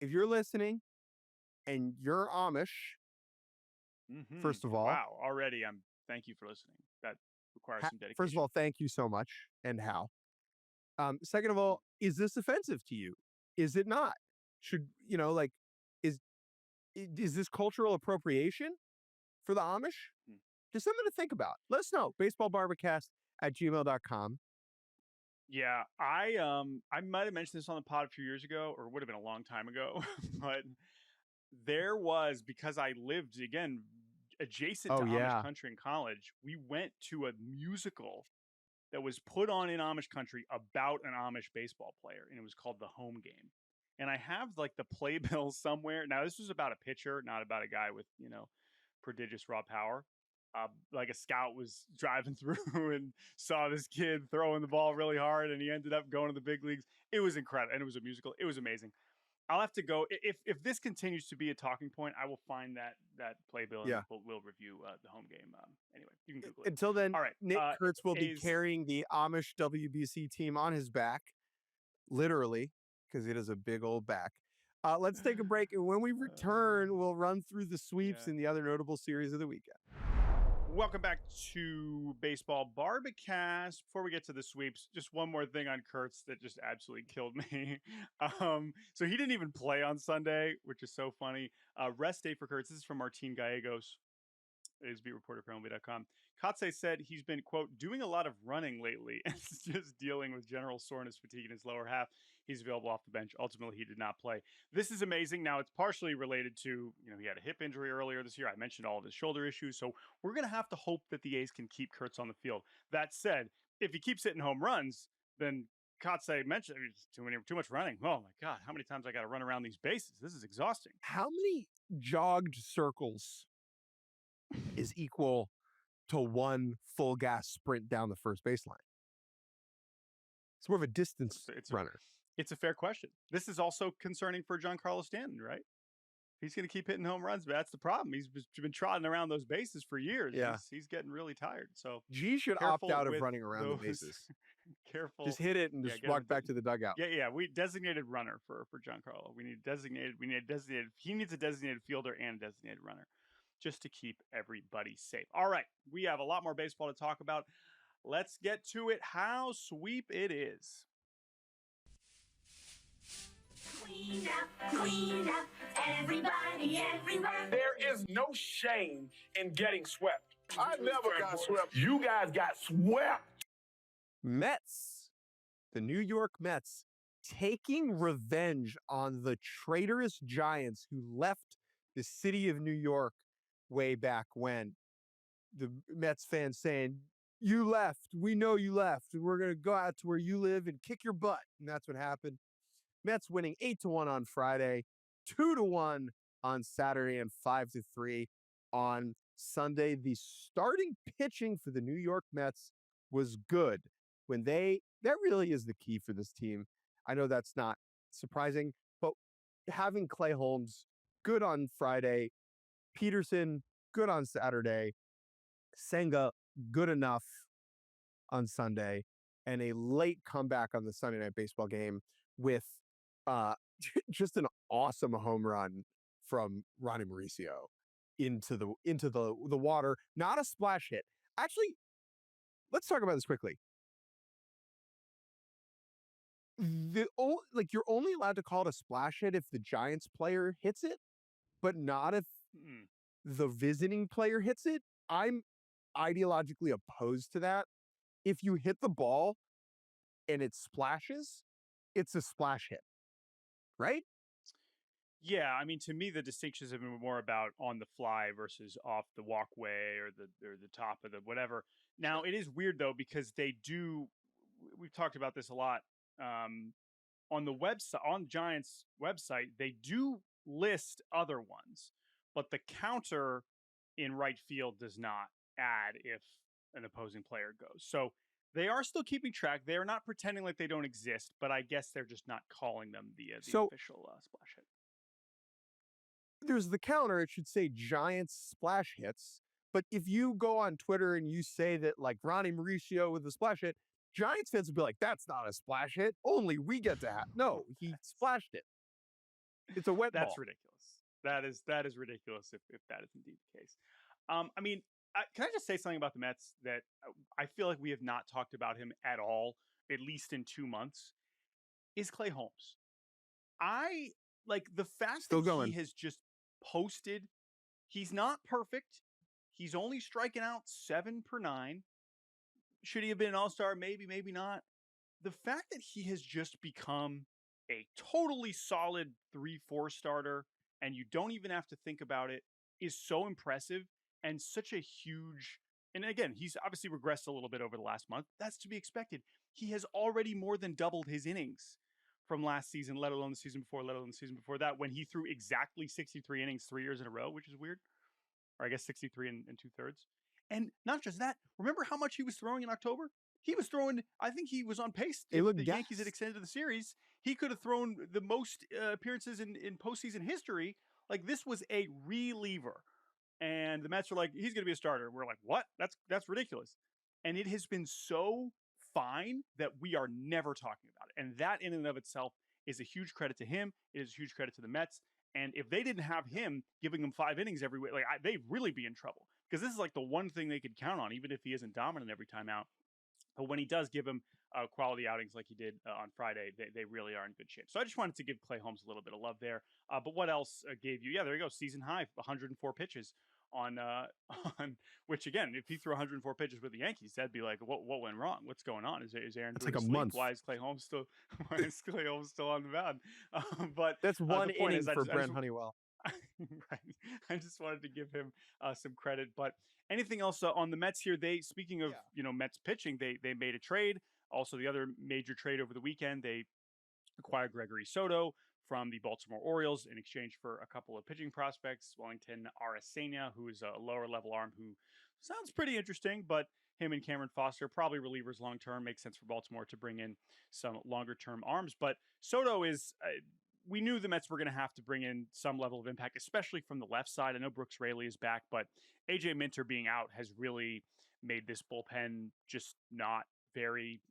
If you're listening and you're Amish, first of all, wow, already thank you for listening. That requires some dedication. First of all, thank you so much. And how? Second of all, is this offensive to you? Is it not? Should, is this cultural appropriation for the Amish? Just something to think about. Let us know. baseballbarbacast@gmail.com. Yeah, I might have mentioned this on the pod a few years ago, or it would have been a long time ago, but there was, because I lived again adjacent to Amish country in college, we went to a musical that was put on in Amish country about an Amish baseball player, and it was called The Home Game. And I have like the playbill somewhere. Now, this was about a pitcher, not about a guy with, prodigious raw power. Like a scout was driving through and saw this kid throwing the ball really hard, and he ended up going to the big leagues. It was incredible, and it was a musical. It was amazing. I'll have to go if this continues to be a talking point. I will find that playbill and we'll review the home game. Anyway, you can Google it. Until then, All right, Nick Kurtz will be A's, carrying the Amish WBC team on his back, literally, because it is a big old back. Let's take a break, and when we return, we'll run through the sweeps and the other notable series of the weekend. Welcome back to Baseball Barbacast. Before we get to the sweeps, just one more thing on Kurtz that just absolutely killed me. So he didn't even play on Sunday, which is so funny. Rest day for Kurtz. This is from Martin Gallegos, is beat reporter for MLB.com. Kotsay said he's been, quote, doing a lot of running lately and just dealing with general soreness, fatigue in his lower half. He's available off the bench. Ultimately, he did not play. This is amazing. Now, it's partially related to, he had a hip injury earlier this year. I mentioned all of his shoulder issues. So we're going to have to hope that the A's can keep Kurtz on the field. That said, if he keeps hitting home runs, then Kotsay mentioned too much running. Oh, my God. How many times I got to run around these bases? This is exhausting. How many jogged circles is equal to one full gas sprint down the first baseline? It's more of a distance runner. It's a fair question. This is also concerning for Giancarlo Stanton, right? He's going to keep hitting home runs, but that's the problem. He's been trotting around those bases for years. Yeah. He's getting really tired. So G should opt out of running around the bases. Careful. Just hit it and just walk back to the dugout. Yeah. We designated runner for Giancarlo. We need designated. He needs a designated fielder and a designated runner, just to keep everybody safe. All right, we have a lot more baseball to talk about. Let's get to it. How sweep it is. Clean up, everybody, everywhere. There is no shame in getting swept. I never got swept. You guys got swept. Mets, the New York Mets, taking revenge on the traitorous Giants who left the city of New York way back when. The Mets fans saying, you left. We know you left. And we're going to go out to where you live and kick your butt. And that's what happened. Mets winning 8-1 on Friday, 2-1 on Saturday, and 5-3 on Sunday. The starting pitching for the New York Mets was good. That really is the key for this team. I know that's not surprising, but having Clay Holmes good on Friday, Peterson good on Saturday, Senga good enough on Sunday, and a late comeback on the Sunday Night Baseball game with just an awesome home run from Ronnie Mauricio into the water. Not a splash hit. Actually, let's talk about this quickly. You're only allowed to call it a splash hit if the Giants player hits it, but not if the visiting player hits it. I'm ideologically opposed to that. If you hit the ball and it splashes, it's a splash hit, right? Yeah, I mean, to me, the distinctions have been more about on the fly versus off the walkway or the top of the whatever. Now, it is weird though because we've talked about this a lot. On the website, on Giants website, they do list other ones, but the counter in right field does not add if an opposing player goes. So they are still keeping track. They are not pretending like they don't exist, but I guess they're just not calling them the official splash hit. There's the counter. It should say Giants splash hits. But if you go on Twitter and you say that like Ronnie Mauricio with a splash hit, Giants fans would be like, that's not a splash hit. Only we get to have. No, he splashed it. It's a wet ball. That's ridiculous. That is ridiculous if that is indeed the case. I mean, can I just say something about the Mets that I feel like we have not talked about him at all, at least in 2 months, is Clay Holmes. I like the fact that he has just posted. He's not perfect. He's only striking out 7 per 9. Should he have been an all-star? Maybe, maybe not. The fact that he has just become a totally solid 3-4 starter and you don't even have to think about it is so impressive and such a huge. And again, he's obviously regressed a little bit over the last month. That's to be expected. He has already more than doubled his innings from last season, let alone the season before, let alone the season before that, when he threw exactly 63 innings 3 years in a row, which is weird. Or I guess 63 and 2/3. And not just that, remember how much he was throwing in October? he was throwing. I think he was on pace. It If looked the Yankees had gassed. extended the series, he could have thrown the most appearances in postseason history. Like, this was a reliever, and the Mets are like, he's going to be a starter. We're like, what? That's ridiculous. And it has been so fine that we are never talking about it. And that in and of itself is a huge credit to him. It is a huge credit to the Mets. And if they didn't have him giving them 5 innings every week, like, they'd really be in trouble, because this is like the one thing they could count on, even if he isn't dominant every time out. But when he does give them quality outings like he did on Friday, they really are in good shape. So I just wanted to give Clay Holmes a little bit of love there. But what else gave you? Yeah, there you go. Season high, 104 pitches on on which, again, if he threw 104 pitches with the Yankees, that'd be like, what went wrong? What's going on? Is Aaron It's doing like a sleep? month. Why is Clay Holmes still on the mound? But That's one the point inning is, I for just- I Brent just- Honeywell. Right. I just wanted to give him some credit. But anything else on the Mets here? Speaking of Mets pitching, they made a trade. Also, the other major trade over the weekend, they acquired Gregory Soto from the Baltimore Orioles in exchange for a couple of pitching prospects. Wellington Aracena, who is a lower level arm who sounds pretty interesting, but him and Cameron Foster, probably relievers long term. Makes sense for Baltimore to bring in some longer term arms. But Soto is. We knew the Mets were going to have to bring in some level of impact, especially from the left side. I know Brooks Raley is back, but AJ Minter being out has really made this bullpen just not very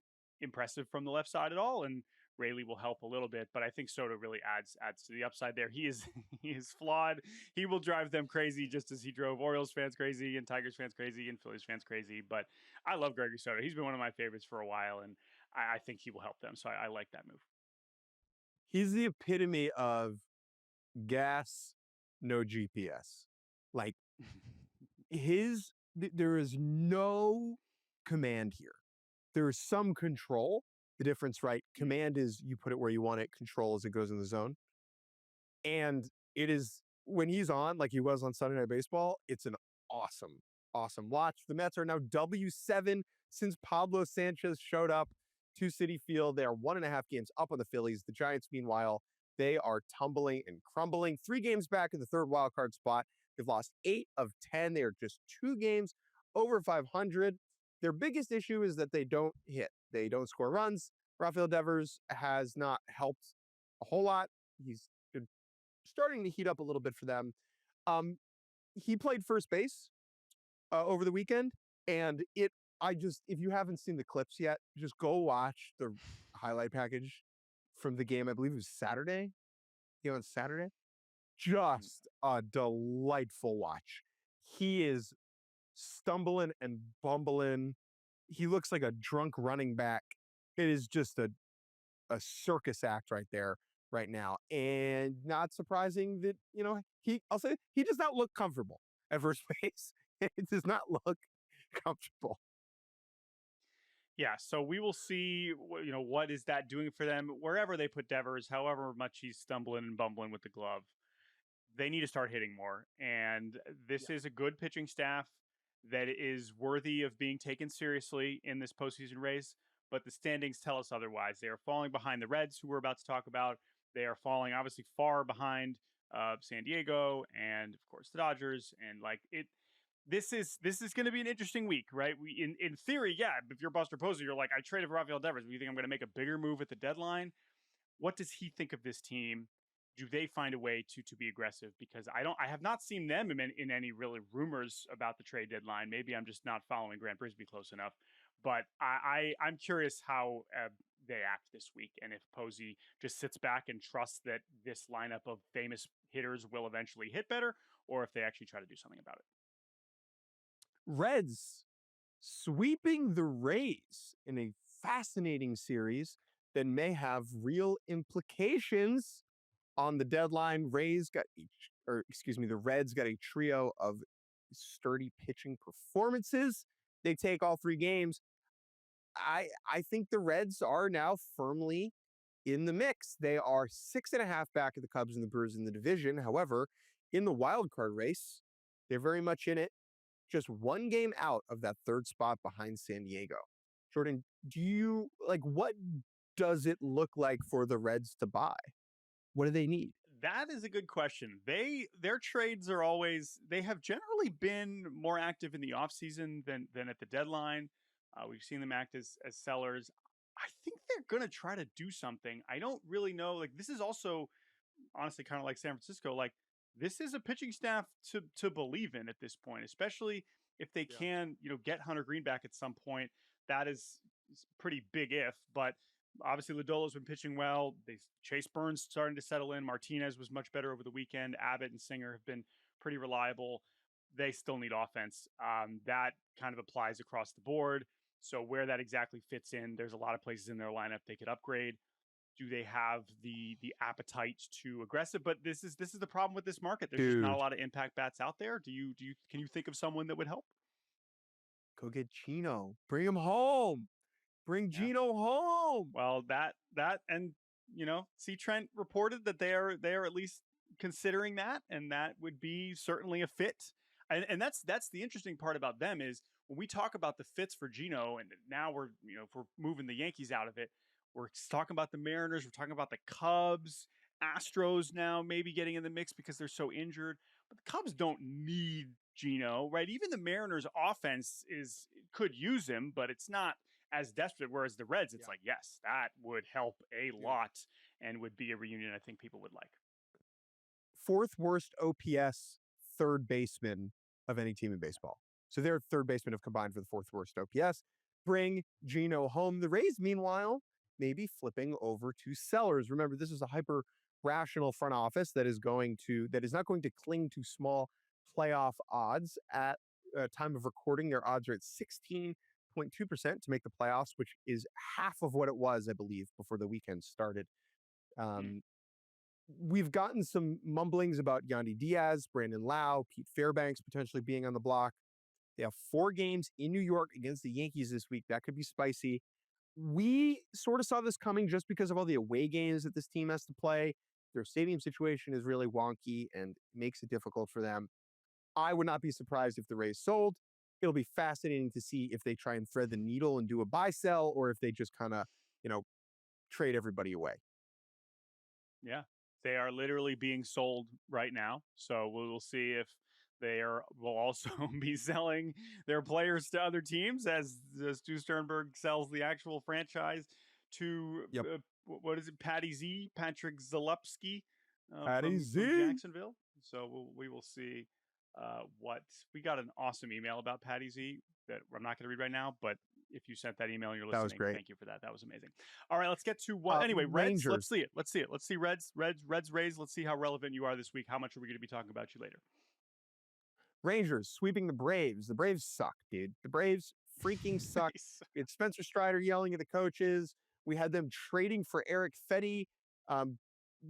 impressive from the left side at all. And Raley will help a little bit, but I think Soto really adds to the upside there. He is he is flawed. He will drive them crazy, just as he drove Orioles fans crazy and Tigers fans crazy and Phillies fans crazy. But I love Gregory Soto. He's been one of my favorites for a while, and I think he will help them. So I like that move. He's the epitome of gas, no GPS. Like, there is no command here. There is some control. The difference, right? Command is you put it where you want it. Control is it goes in the zone. And it is, when he's on, like he was on Sunday Night Baseball, it's an awesome, awesome watch. The Mets are now W7 since Pablo Sanchez showed up to Citi Field. They are 1.5 games up on the Phillies. The Giants, meanwhile, they are tumbling and crumbling. 3 games back in the third wild card spot. They've lost 8 of 10. They are just 2 games over 500. Their biggest issue is that they don't hit. They don't score runs. Rafael Devers has not helped a whole lot. He's been starting to heat up a little bit for them. He played first base over the weekend, and if you haven't seen the clips yet, just go watch the highlight package from the game. I believe it was Saturday. On Saturday. Just a delightful watch. He is stumbling and bumbling. He looks like a drunk running back. It is just a circus act right there, right now. And not surprising that, I'll say he does not look comfortable at first base. It does not look comfortable. Yeah, so we will see, what is that doing for them wherever they put Devers, however much he's stumbling and bumbling with the glove. They need to start hitting more. And this is a good pitching staff that is worthy of being taken seriously in this postseason race. But the standings tell us otherwise. They are falling behind the Reds, who we're about to talk about. They are falling obviously far behind San Diego and, of course, the Dodgers. And this is going to be an interesting week, right? In theory, yeah. If you're Buster Posey, you're like, I traded for Rafael Devers. Do you think I'm going to make a bigger move at the deadline? What does he think of this team? Do they find a way to be aggressive? Because I have not seen them in any really rumors about the trade deadline. Maybe I'm just not following Grant Brisbee close enough. But I'm curious how they act this week, and if Posey just sits back and trusts that this lineup of famous hitters will eventually hit better, or if they actually try to do something about it. Reds sweeping the Rays in a fascinating series that may have real implications on the deadline. The Reds got a trio of sturdy pitching performances. They take all 3 games. I think the Reds are now firmly in the mix. They are 6.5 back of the Cubs and the Brewers in the division. However, in the wild card race, they're very much in it. Just 1 game out of that 3rd spot behind San Diego. Jordan, what does it look like for the Reds to buy? What do they need? That is a good question. Their trades they have generally been more active in the offseason than at the deadline. We've seen them act as sellers. I think they're going to try to do something. I don't really know. Like, this is also honestly kind of like San Francisco. Like, this is a pitching staff to believe in at this point, especially if they can, get Hunter Green back at some point. That is pretty big if, but obviously Lodolo's been pitching well. Chase Burns starting to settle in. Martinez was much better over the weekend. Abbott and Singer have been pretty reliable. They still need offense. That kind of applies across the board. So where that exactly fits in, there's a lot of places in their lineup they could upgrade. Do they have the appetite to aggressive? But this is the problem with this market. There's just not a lot of impact bats out there. Can you think of someone that would help? Go get Gino. Bring him home. Bring Gino home. Well, that and C. Trent reported that they are at least considering that, and that would be certainly a fit. And that's the interesting part about them is when we talk about the fits for Gino, and now we're if we're moving the Yankees out of it, we're talking about the Mariners, we're talking about the Cubs, Astros now maybe getting in the mix because they're so injured. But the Cubs don't need Gino, right? Even the Mariners offense could use him, but it's not as desperate. Whereas the Reds, it's like, yes, that would help a lot and would be a reunion I think people would like. Fourth worst OPS third baseman of any team in baseball. So their third basemen have combined for the fourth worst OPS. Bring Gino home. The Rays, meanwhile, maybe flipping over to sellers. Remember, this is a hyper rational front office that is not going to cling to small playoff odds. At time of recording, their odds are at 16.2% to make the playoffs, which is half of what it was, I believe, before the weekend started. We've gotten some mumblings about Yandy Diaz, Brandon Lau, Pete Fairbanks potentially being on the block. They have 4 games in New York against the Yankees this week. That could be spicy. We sort of saw this coming just because of all the away games that this team has to play. Their stadium situation is really wonky and makes it difficult for them. I would not be surprised if the Rays sold. It'll be fascinating to see if they try and thread the needle and do a buy sell, or if they just kind of, trade everybody away. Yeah, they are literally being sold right now. So we will see if will also be selling their players to other teams as Stu Sternberg sells the actual franchise to what is it, Patrick Zalupski from Jacksonville. So we will see what we got. An awesome email about Patty Z that I'm not going to read right now, but if you sent that email and you're listening, that was great. Thank you for that. That was amazing. All right, let's get to one. Anyway, Reds. Let's see it. Let's see Reds, Rays. Let's see how relevant you are this week. How much are we going to be talking about you later? Rangers sweeping the Braves. The Braves suck, dude. The Braves freaking suck. We had Spencer Strider yelling at the coaches. We had them trading for Eric Fetty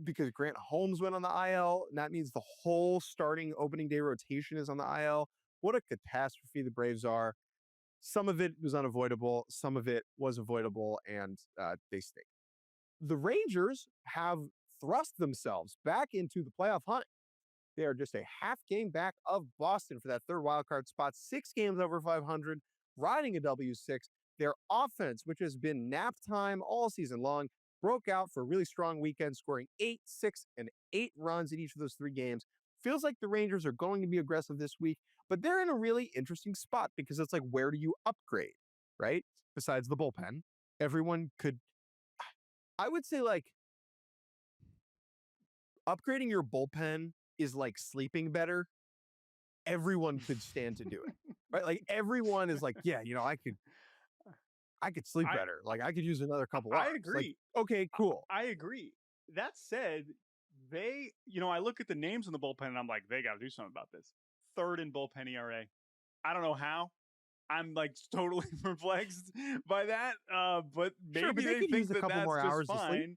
because Grant Holmes went on the IL. And that means the whole starting opening day rotation is on the IL. What a catastrophe the Braves are. Some of it was unavoidable. Some of it was avoidable, and they stink. The Rangers have thrust themselves back into the playoff hunt. They are just a half game back of Boston for that third wildcard spot. 6 games over 500, riding a W6. Their offense, which has been nap time all season long, broke out for a really strong weekend, scoring 8, 6, and 8 runs in each of those 3 games. Feels like the Rangers are going to be aggressive this week, but they're in a really interesting spot because it's like, where do you upgrade, right? Besides the bullpen, everyone could, I would say, like, upgrading your bullpen is like sleeping better. Everyone could stand to do it, right? Like, everyone is like, yeah, I could sleep better. Like, I could use another couple hours. I agree. Like, okay, cool. I agree. That said, I look at the names in the bullpen and I'm like, they got to do something about this. 3rd in bullpen ERA. I don't know how. I'm like totally perplexed by that. But maybe they think that that's more hours fine.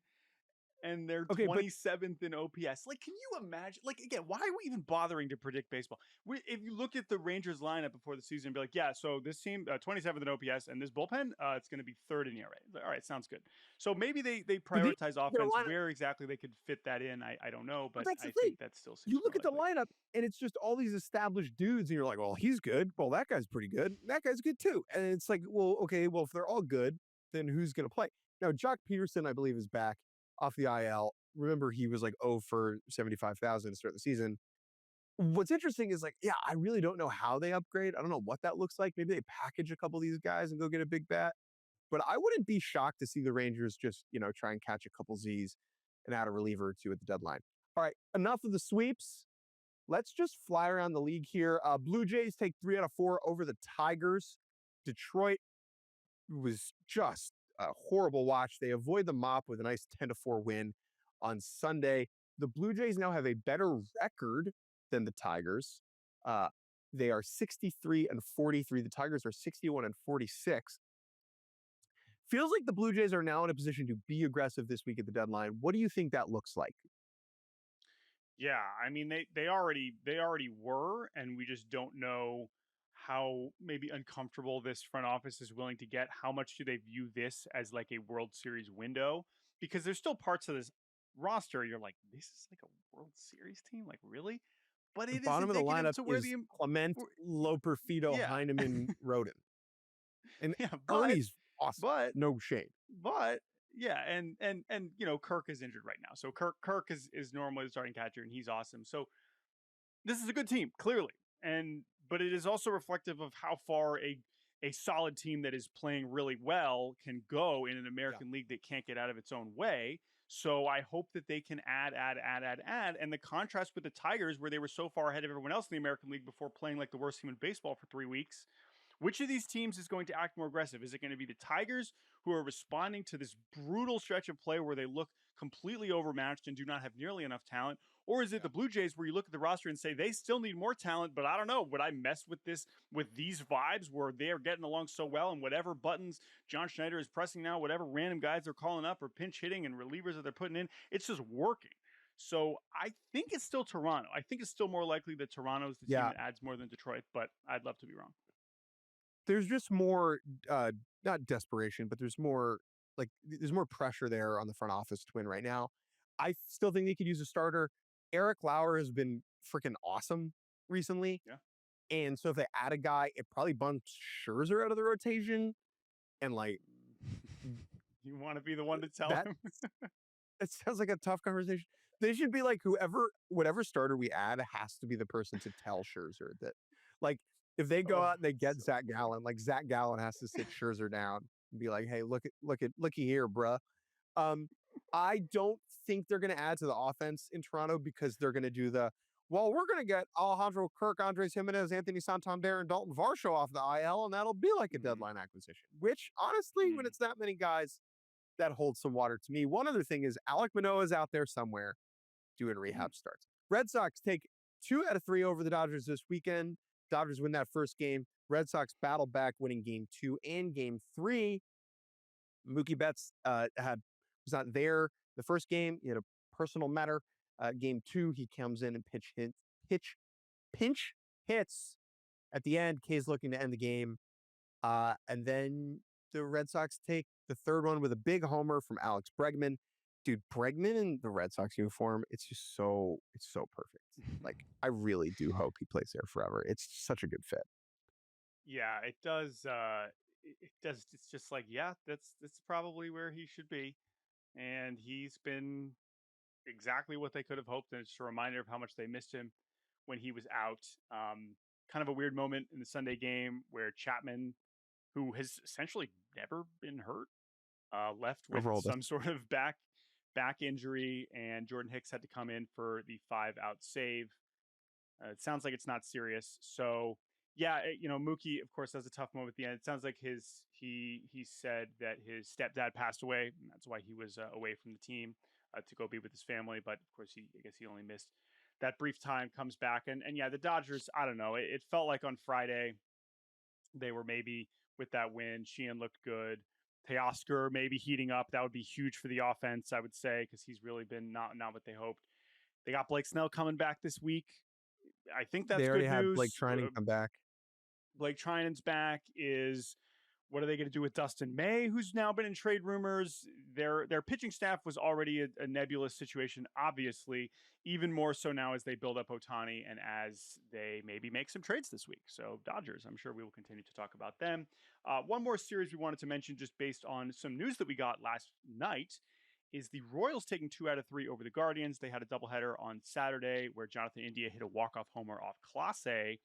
And they're 27th in OPS. Like, can you imagine? Like, again, why are we even bothering to predict baseball? If you look at the Rangers lineup before the season and be like, yeah, so this team, 27th in OPS, and this bullpen, it's going to be 3rd in ERA. Like, all right, sounds good. So maybe they prioritize offense. Where exactly they could fit that in, I don't know, but I think that still seems you look at the lineup, and it's just all these established dudes, and you're like, well, he's good. Well, that guy's pretty good. That guy's good, too. And it's like, well, okay, well, if they're all good, then who's going to play? Now, Jock Peterson, I believe, is back off the IL. Remember, he was like 0 for 75,000 to start the season. What's interesting is like, yeah, I really don't know how they upgrade. I don't know what that looks like. Maybe they package a couple of these guys and go get a big bat. But I wouldn't be shocked to see the Rangers just, try and catch a couple Z's and add a reliever or two at the deadline. All right, enough of the sweeps. Let's just fly around the league here. Blue Jays take 3 out of 4 over the Tigers. Detroit was just a horrible watch. They avoid the mop with a nice 10-4 win on Sunday. The Blue Jays now have a better record than the Tigers. They are 63 and 43. The Tigers are 61 and 46. Feels like the Blue Jays are now in a position to be aggressive this week at the deadline. What do you think that looks like? Yeah, I mean they already were, and we just don't know how maybe uncomfortable this front office is willing to get. How much do they view this as like a World Series window? Because there's still parts of this roster you're like, this is like a World Series team, like really? But The it is bottom of the indicative lineup to where is Clement, Loperfido, yeah. Heineman, Rodin. And Yeah, Ernie's awesome. but No shade. But yeah, and Kirk is injured right now. So Kirk is normally the starting catcher and he's awesome. So this is a good team, clearly. But it is also reflective of how far a solid team that is playing really well can go in an American League that can't get out of its own way. So I hope that they can add. And the contrast with the Tigers, where they were so far ahead of everyone else in the American League before playing like the worst team in baseball for 3 weeks. Which of these teams is going to act more aggressive? Is it going to be the Tigers, who are responding to this brutal stretch of play where they look completely overmatched and do not have nearly enough talent? Or is it the Blue Jays, where you look at the roster and say they still need more talent, but I don't know, would I mess with these vibes where they are getting along so well, and whatever buttons John Schneider is pressing now, whatever random guys they're calling up or pinch hitting and relievers that they're putting in, it's just working. So I think it's still Toronto. I think it's still more likely that Toronto is the team that adds more than Detroit, but I'd love to be wrong. There's just more, not desperation, but there's more pressure there on the front office to win right now. I still think they could use a starter. Eric Lauer has been freaking awesome recently. Yeah. And so if they add a guy, it probably bumps Scherzer out of the rotation. And you want to be the one to tell him? It sounds like a tough conversation. They should be like, whatever starter we add has to be the person to tell Scherzer that, like, if they go out and they get Zach Gallen, like Zach Gallen has to sit Scherzer down and be like, hey, looky here, bruh. I don't think they're going to add to the offense in Toronto because they're going to do we're going to get Alejandro Kirk, Andres Jimenez, Anthony Santander, and Dalton Varsho off the IL, and that'll be like a deadline acquisition, which honestly, when it's that many guys, that holds some water to me. One other thing is Alek Manoah is out there somewhere doing rehab starts. Red Sox take 2 out of 3 over the Dodgers this weekend. Dodgers win that first game. Red Sox battle back, winning game 2 and game 3. Mookie Betts was not there the first game. He had a personal matter. Game 2, he comes in and pinch hits at the end. K's looking to end the game. And then the Red Sox take the third one with a big homer from Alex Bregman. Dude, Bregman in the Red Sox uniform, it's so perfect. Like, I really do hope he plays there forever. It's such a good fit. Yeah, it does. It does. It's just like, yeah, that's probably where he should be. And he's been exactly what they could have hoped. And it's a reminder of how much they missed him when he was out. Kind of a weird moment in the Sunday game where Chapman, who has essentially never been hurt, left with some sort of back injury, and Jordan Hicks had to come in for the 5-out save. It sounds like it's not serious. So yeah, Mookie, of course, has a tough moment at the end. It sounds like he said that his stepdad passed away, and that's why he was away from the team to go be with his family. But of course, I guess he only missed that brief time. Comes back, and yeah, the Dodgers. I don't know. It felt like on Friday they were maybe with that win. Sheehan looked good. Teoscar maybe heating up. That would be huge for the offense, I would say, because he's really been not what they hoped. They got Blake Snell coming back this week. I think that's they already good had news. Blake Trinan come back. Blake Trinan's back. What are they going to do with Dustin May, who's now been in trade rumors? Their pitching staff was already a nebulous situation, obviously, even more so now as they build up Ohtani and as they maybe make some trades this week. So Dodgers, I'm sure we will continue to talk about them. One more series we wanted to mention just based on some news that we got last night is the Royals taking 2 out of 3 over the Guardians. They had a doubleheader on Saturday where Jonathan India hit a walk-off homer off Clase.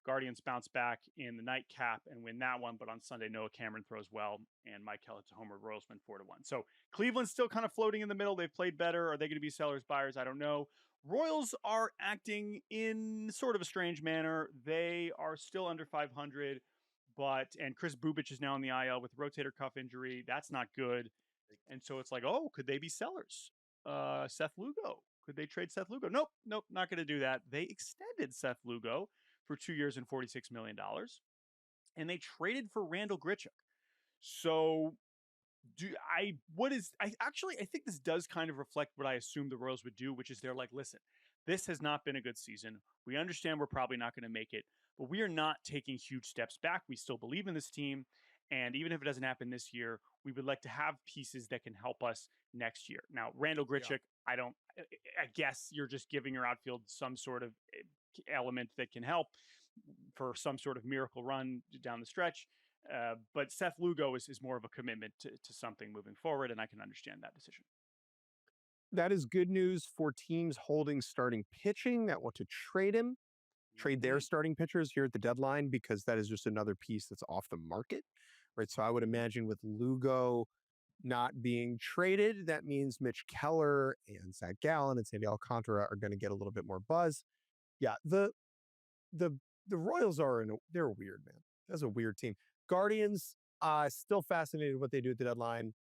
Guardians bounce back in the nightcap and win that one, but on Sunday, Noah Cameron throws well, and Mike Hill hits a homer. Royals win 4-1. So Cleveland's still kind of floating in the middle. They've played better. Are they going to be sellers, buyers? I don't know. Royals are acting in sort of a strange manner. They are still under 500, and Chris Bubich is now on the IL with rotator cuff injury. That's not good. And so it's like, oh, could they be sellers? Seth Lugo. Could they trade Seth Lugo? Nope, not going to do that. They extended Seth Lugo for 2 years and $46 million. And they traded for Randall Grichuk. So I think this does kind of reflect what I assumed the Royals would do, which is they're like, listen, this has not been a good season. We understand we're probably not going to make it, but we are not taking huge steps back. We still believe in this team. And even if it doesn't happen this year, we would like to have pieces that can help us next year. Now, Randall Grichuk, I guess you're just giving your outfield some sort of element that can help for some sort of miracle run down the stretch. But Seth Lugo is more of a commitment to something moving forward, and I can understand that decision. That is good news for teams holding starting pitching that want to trade him, trade their starting pitchers here at the deadline, because that is just another piece that's off the market, right? So I would imagine with Lugo not being traded, that means Mitch Keller and Zach Gallen and Sandy Alcantara are going to get a little bit more buzz. Yeah, the Royals they're weird, man. That's a weird team. Guardians, still fascinated with what they do at the deadline.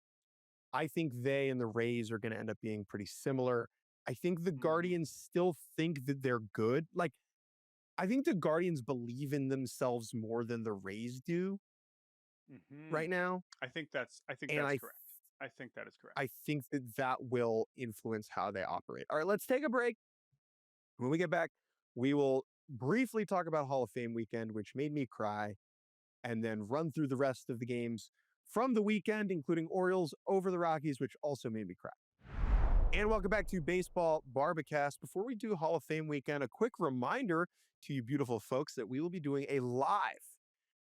I think they and the Rays are going to end up being pretty similar. I think the Guardians still think that they're good. Like, I think the Guardians believe in themselves more than the Rays do right now. I think that's correct. I think that is correct. I think that will influence how they operate. All right, let's take a break. When we get back, we will briefly talk about Hall of Fame weekend, which made me cry, and then run through the rest of the games from the weekend, including Orioles over the Rockies, which also made me cry. And welcome back to Baseball Barbacast. Before we do Hall of Fame weekend, a quick reminder to you beautiful folks that we will be doing a live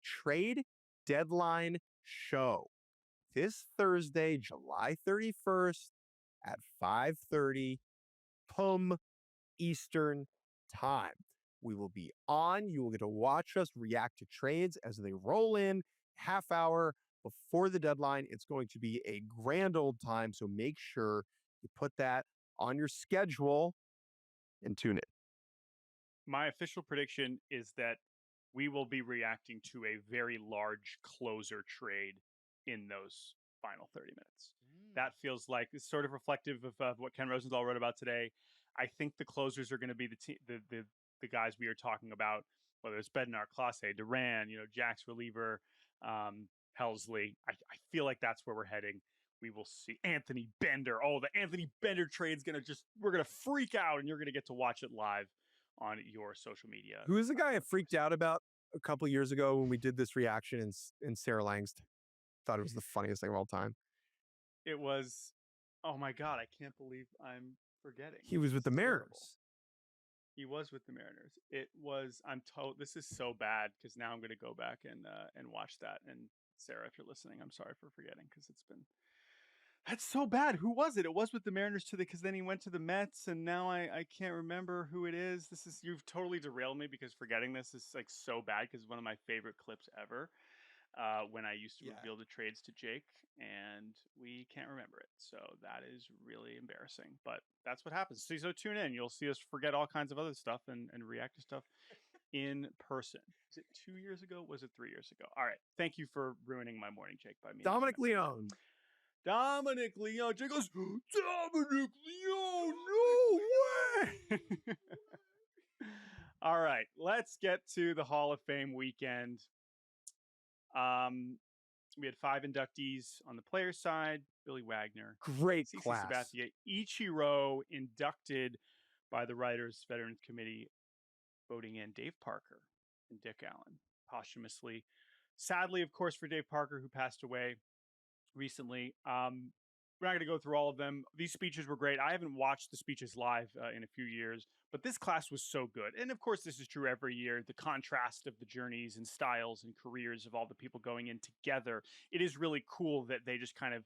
trade deadline show this Thursday, July 31st at 5:30 p.m. Eastern Time. We will be on. You will get to watch us react to trades as they roll in half hour before the deadline. It's going to be a grand old time, so make sure you put that on your schedule and tune in. My official prediction is that we will be reacting to a very large closer trade in those final 30 minutes. That feels like it's sort of reflective of what Ken Rosenthal wrote about today. I think the closers are going to be the guys we are talking about, whether it's Bednar, Clase, Duran, Jack's reliever, Helsley. I feel like that's where we're heading. We will see Anthony Bender. Oh, the Anthony Bender trade's we're going to freak out, and you're going to get to watch it live on your social media. Who is the guy I freaked out about a couple years ago when we did this reaction and Sarah Langs thought it was the funniest thing of all time? It was, oh my God, I can't believe I'm forgetting. He was with the Mariners. Terrible. He was with the Mariners. It was, this is so bad because now I'm going to go back and watch that. And Sarah, if you're listening, I'm sorry for forgetting because that's so bad. Who was it? It was with the Mariners because then he went to the Mets and now I can't remember who it is. You've totally derailed me because forgetting this is like so bad because it's one of my favorite clips ever. When I used to reveal the trades to Jake, and we can't remember it. So that is really embarrassing, but that's what happens. So tune in. You'll see us forget all kinds of other stuff and react to stuff in person. Is it 2 years ago? Was it 3 years ago? All right. Thank you for ruining my morning, Jake, by me. Dominic Leone. Jake goes, Dominic Leone, no way. All right. Let's get to the Hall of Fame weekend. We had 5 inductees on the players' side. Billy Wagner, great CC class. Sabathia, Ichiro inducted by the Writers Veterans Committee, voting in Dave Parker and Dick Allen posthumously. Sadly, of course, for Dave Parker, who passed away recently. We're not going to go through all of them. These speeches were great. I haven't watched the speeches live in a few years, but this class was so good. And of course, this is true every year. The contrast of the journeys and styles and careers of all the people going in together. It is really cool that they just kind of,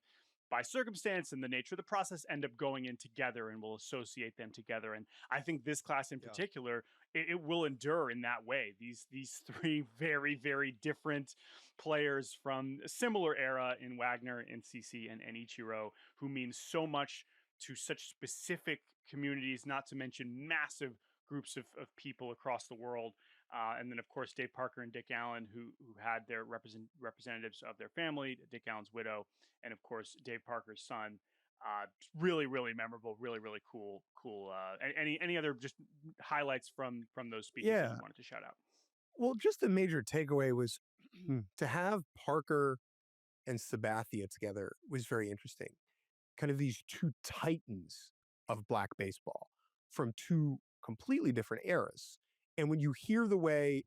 by circumstance and the nature of the process end up going in together, and we'll associate them together. And I think this class in particular, it will endure in that way. These three very, very different players from a similar era in Wagner and CC and Ichiro, who mean so much to such specific communities, not to mention massive groups of people across the world. And then, of course, Dave Parker and Dick Allen, who had their representatives of their family, Dick Allen's widow, and, of course, Dave Parker's son. Really, really memorable, really, really cool. Any other just highlights from those speeches that you wanted to shout out? Well, just a major takeaway was to have Parker and Sabathia together was very interesting. Kind of these two titans of black baseball from two completely different eras. And when you hear the way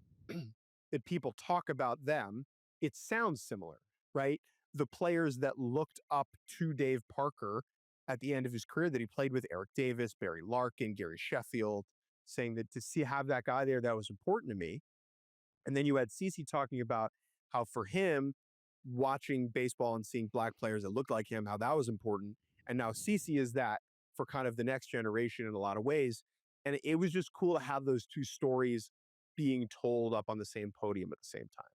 that people talk about them, it sounds similar, right? The players that looked up to Dave Parker at the end of his career that he played with, Eric Davis, Barry Larkin, Gary Sheffield, saying that to have that guy there, that was important to me. And then you had CeCe talking about how for him, watching baseball and seeing black players that looked like him, how that was important. And now CeCe is that for kind of the next generation in a lot of ways. And it was just cool to have those two stories being told up on the same podium at the same time.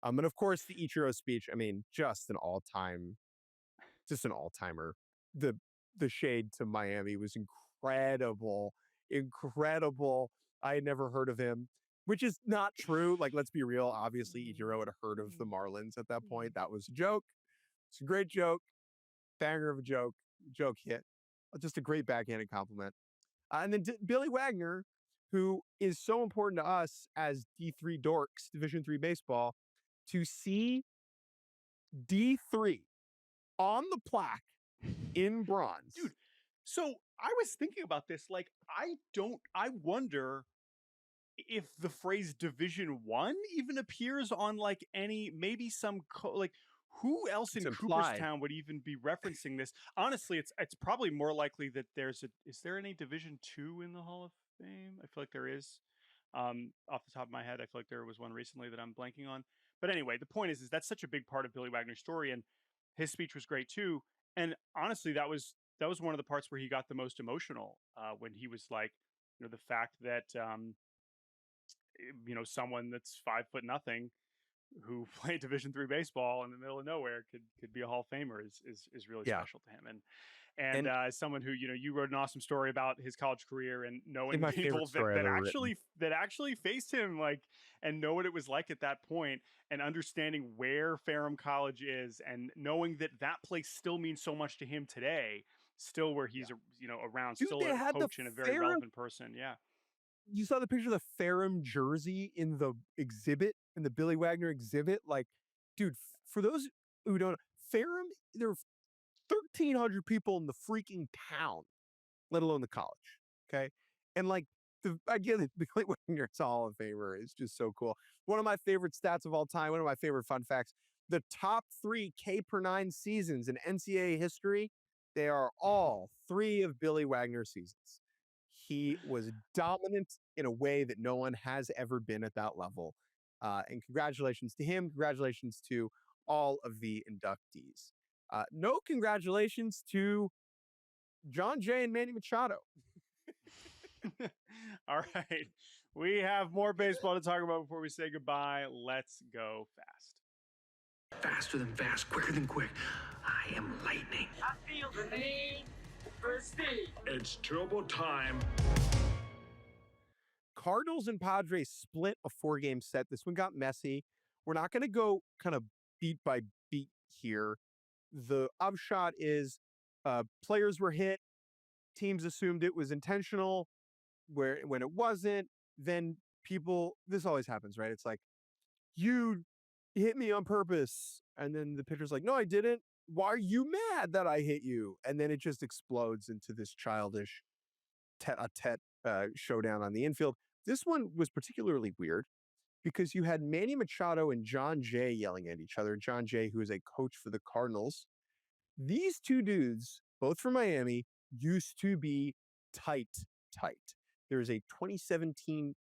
And of course, the Ichiro speech, I mean, just an all-timer. The shade to Miami was incredible. I had never heard of him, which is not true. Like, let's be real. Obviously, Ichiro had heard of the Marlins at that point. That was a joke. It's a great joke. Banger of a joke. Joke hit. Just a great backhanded compliment. And then Billy Wagner, who is so important to us as D3 dorks, Division III baseball, to see D3 on the plaque in bronze. Dude, so I was thinking about this. Like, I wonder if the phrase Division I even appears on like maybe some like who else in Cooperstown would even be referencing this? Honestly, it's probably more likely that is there any Division II in the Hall of Fame? I feel like there is. Off the top of my head, I feel like there was one recently that I'm blanking on. But anyway, the point is that's such a big part of Billy Wagner's story, and his speech was great too. And honestly, that was one of the parts where he got the most emotional when he was like, the fact that someone that's 5'0" who played Division III baseball in the middle of nowhere could be a Hall of Famer is really special to him. And as someone who, you wrote an awesome story about his college career and knowing people that actually faced him, like, and know what it was like at that point, and understanding where Ferrum College is, and knowing that place still means so much to him today, still where he's around, Dude, still a coach and a very relevant person. Yeah. You saw the picture of the Ferrum jersey in the exhibit, in the Billy Wagner exhibit. Like, dude, for those who don't know, Ferrum, there were 1,300 people in the freaking town, let alone the college. Okay. And like the idea that Billy Wagner's Hall of Famer is just so cool. One of my favorite stats of all time, one of my favorite fun facts, the top 3 K/9 seasons in NCAA history, they are all 3 of Billy Wagner's seasons. He was dominant in a way that no one has ever been at that level. And congratulations to him. Congratulations to all of the inductees. No congratulations to John Jay and Manny Machado. All right. We have more baseball to talk about before we say goodbye. Let's go fast. Faster than fast, quicker than quick. I am lightning. I feel the need for speed. It's turbo time. Cardinals and Padres split a 4-game set. This one got messy. We're not going to go kind of beat by beat here. The upshot is players were hit. Teams assumed it was intentional. When it wasn't, then this always happens, right? It's like, you hit me on purpose. And then the pitcher's like, no, I didn't. Why are you mad that I hit you? And then it just explodes into this childish tete-a-tete showdown on the infield. This one was particularly weird because you had Manny Machado and John Jay yelling at each other. John Jay, who is a coach for the Cardinals. These two dudes, both from Miami, used to be tight. There's a 2017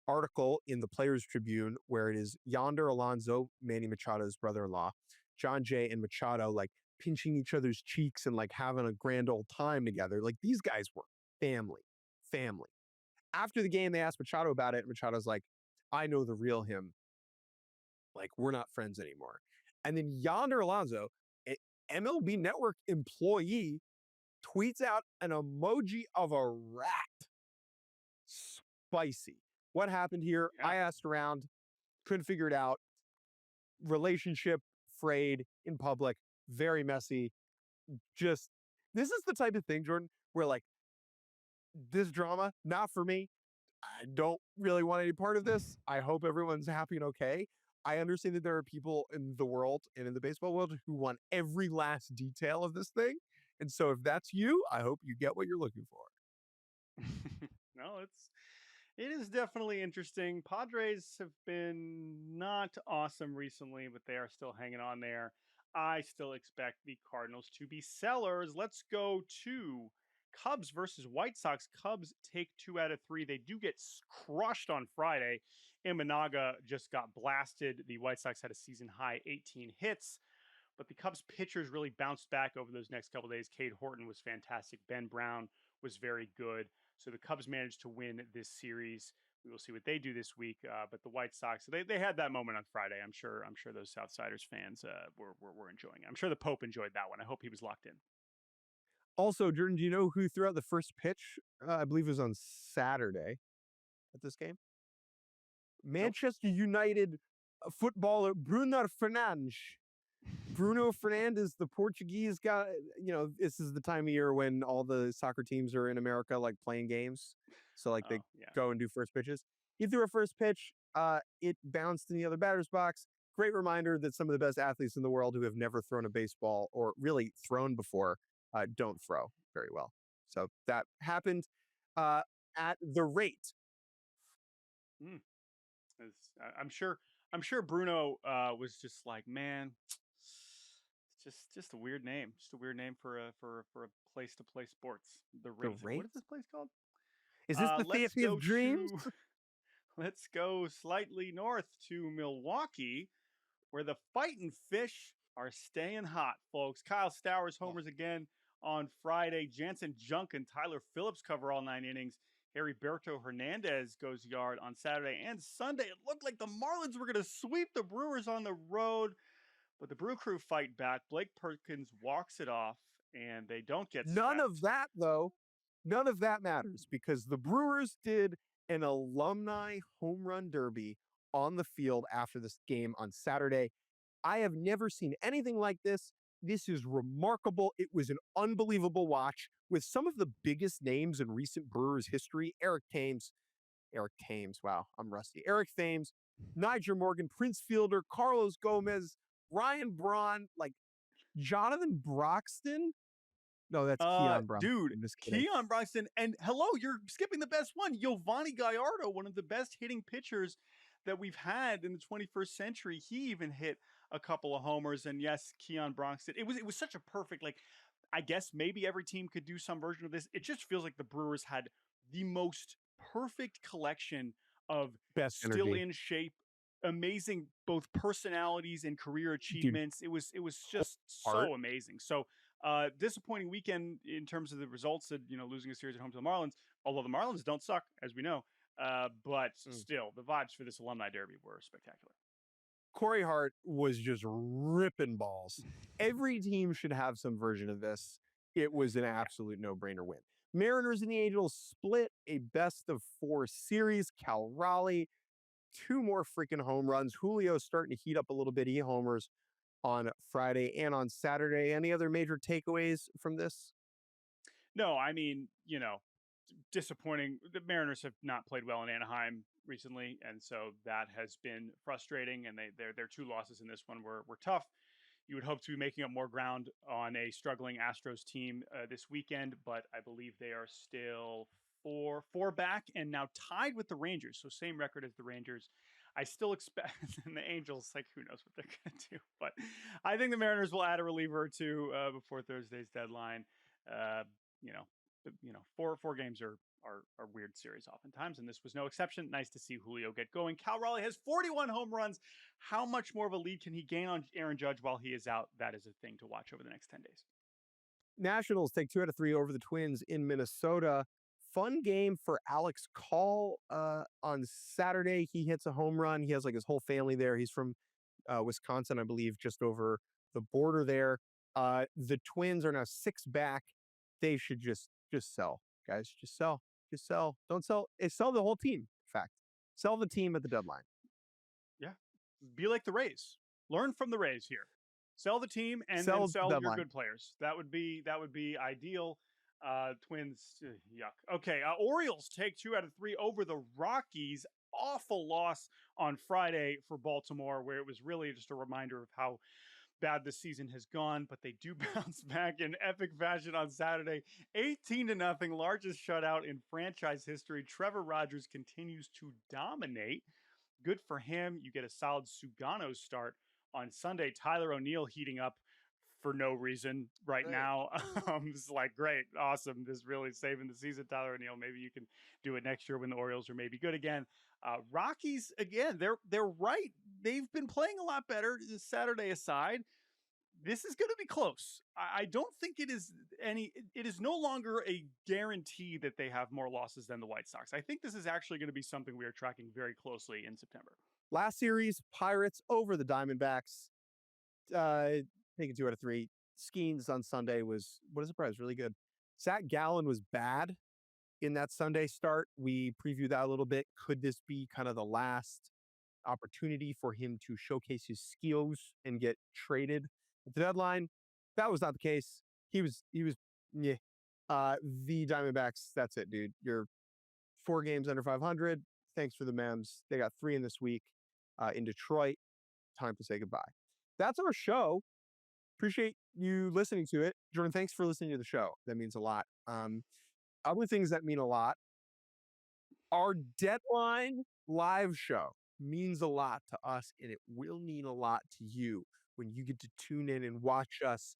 article in the Players Tribune where it is Yonder Alonso, Manny Machado's brother-in-law, John Jay and Machado, like pinching each other's cheeks and like having a grand old time together. Like these guys were family. After the game, they asked Machado about it, and Machado's like, I know the real him. Like, we're not friends anymore. And then Yonder Alonso, a MLB Network employee, tweets out an emoji of a rat. Spicy. What happened here? Yeah. I asked around, couldn't figure it out. Relationship frayed in public, very messy. Just, this is the type of thing, Jordan, where like, this drama, not for me. I don't really want any part of this. I hope everyone's happy and okay. I understand that there are people in the world and in the baseball world who want every last detail of this thing. And so if that's you, I hope you get what you're looking for. No, it is definitely interesting. Padres have been not awesome recently, but they are still hanging on there. I still expect the Cardinals to be sellers. Let's go to Cubs versus White Sox. Cubs take 2 out of 3. They do get crushed on Friday. Imanaga just got blasted. The White Sox had a season high 18 hits, but the Cubs pitchers really bounced back over those next couple of days. Cade Horton was fantastic. Ben Brown was very good. So the Cubs managed to win this series. We will see what they do this week. But the White Sox, they had that moment on Friday. I'm sure those Southsiders fans were enjoying it. I'm sure the Pope enjoyed that one. I hope he was locked in. Also, Jordan, do you know who threw out the first pitch? I believe it was on Saturday at this game. Manchester United footballer Bruno Fernandes. Bruno Fernandes, the Portuguese guy, this is the time of year when all the soccer teams are in America, like playing games. So like they go and do first pitches. He threw a first pitch. It bounced in the other batter's box. Great reminder that some of the best athletes in the world who have never thrown a baseball or really thrown before don't throw very well. So that happened at the rate. I'm sure Bruno was just like, man, it's just a weird name. Just a weird name for a place to play sports. The Rate. What is this place called? Is this the Theater of Dreams? Let's go slightly north to Milwaukee, where the Fighting Fish are staying hot, folks. Kyle Stowers homers again on Friday. Jansen Junk and Tyler Phillips cover all 9 innings. Heriberto Hernandez goes yard on Saturday and Sunday. It looked like the Marlins were going to sweep the Brewers on the road, but the Brew Crew fight back. Blake Perkins walks it off, and they don't get None swept. of that, though. None of that matters because the Brewers did an alumni home run derby on the field after this game on Saturday. I have never seen anything like this. This is remarkable. It was an unbelievable watch with some of the biggest names in recent Brewers history. Eric Thames. Wow, I'm rusty. Eric Thames, Niger Morgan, Prince Fielder, Carlos Gomez, Ryan Braun, like Jonathan Broxton. No, that's Keon Broxton. Dude, Keon Broxton. And hello, you're skipping the best one. Giovanni Gallardo, one of the best hitting pitchers that we've had in the 21st century. He even hit a couple of homers. And yes, Keon Broxton. It was such a perfect, like, I guess maybe every team could do some version of this. It just feels like the Brewers had the most perfect collection of best still energy. in shape, amazing both personalities and career achievements. Dude, it was just so amazing. So disappointing weekend in terms of the results of losing a series at home to the Marlins, although the Marlins don't suck, as we know. But still, the vibes for this alumni derby were spectacular. Corey Hart was just ripping balls. Every team should have some version of this. It was an absolute no-brainer win. Mariners and the Angels split a best-of-4 series. Cal Raleigh, 2 more freaking home runs. Julio's starting to heat up a little bit. He homers on Friday and on Saturday. Any other major takeaways from this? No, I mean, disappointing. The Mariners have not played well in Anaheim recently, and so that has been frustrating. And their 2 losses in this one were tough. You would hope to be making up more ground on a struggling Astros team this weekend, but I believe they are still 4 back and now tied with the Rangers. So same record as the Rangers. I still expect, and the Angels, like, who knows what they're going to do. But I think the Mariners will add a reliever or 2 before Thursday's deadline. 4 games are weird series oftentimes, and this was no exception. Nice to see Julio get going. Cal Raleigh has 41 home runs. How much more of a lead can he gain on Aaron Judge while he is out? That is a thing to watch over the next 10 days. Nationals take 2 out of 3 over the Twins in Minnesota. Fun game for Alex Call on Saturday. He hits a home run. He has like his whole family there. He's from Wisconsin, I believe, just over the border there. The Twins are now 6 back. They should just sell, guys. Just sell. Don't sell. Sell the whole team. In fact, sell the team at the deadline. Yeah, be like the Rays. Learn from the Rays here. Sell the team and Sell then sell the your deadline. good players. That would be ideal. Twins, yuck. Okay, Orioles take 2 out of 3 over the Rockies. Awful loss on Friday for Baltimore, where it was really just a reminder of how bad the season has gone, but they do bounce back in epic fashion on Saturday. 18-0, largest shutout in franchise history. Trevor Rogers continues to dominate. Good for him. You get a solid Sugano start on Sunday. Tyler O'Neill heating up for no reason right now. It's like, great, awesome. This is really saving the season, Tyler O'Neill. Maybe you can do it next year when the Orioles are maybe good again. Rockies, again, they're right. They've been playing a lot better, Saturday aside. This is going to be close. I don't think it is no longer a guarantee that they have more losses than the White Sox. I think this is actually going to be something we are tracking very closely in September. Last series, Pirates over the Diamondbacks. Taking 2 out of 3. Skeens on Sunday was, what a surprise, really good. Zach Gallen was bad in that Sunday start. We previewed that a little bit. Could this be kind of the last opportunity for him to showcase his skills and get traded at the deadline? That was not the case. He was yeah. The Diamondbacks, that's it, dude. You're 4 games under 500. Thanks for the mems. They got 3 in this week in Detroit. Time to say goodbye. That's our show. Appreciate you listening to it. Jordan, thanks for listening to the show. That means a lot. Other things that mean a lot. Our deadline live show means a lot to us, and it will mean a lot to you when you get to tune in and watch us,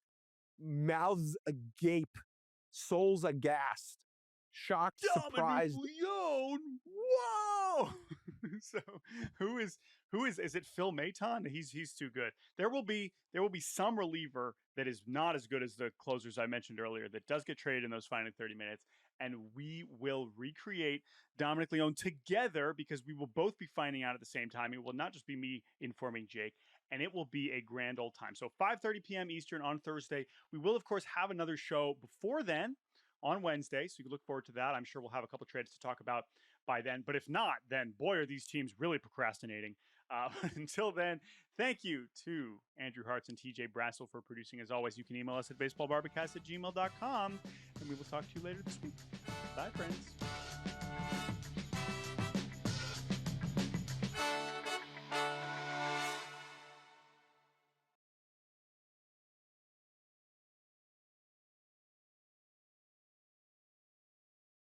mouths agape, souls aghast, shocked, surprised. Leone. Whoa! So who is it Phil Maton? He's too good. There will be some reliever that is not as good as the closers I mentioned earlier that does get traded in those final 30 minutes, and we will recreate Dominic Leone together because we will both be finding out at the same time. It will not just be me informing Jake, and it will be a grand old time. So 5:30 p.m. Eastern on Thursday. We will, of course, have another show before then on Wednesday, so you can look forward to that. I'm sure we'll have a couple trades to talk about by then. But if not, then boy, are these teams really procrastinating. Until then, thank you to Andrew Hartz and TJ Brassel for producing. As always, you can email us at baseballbarbacast@gmail.com, and we will talk to you later this week. Bye, friends.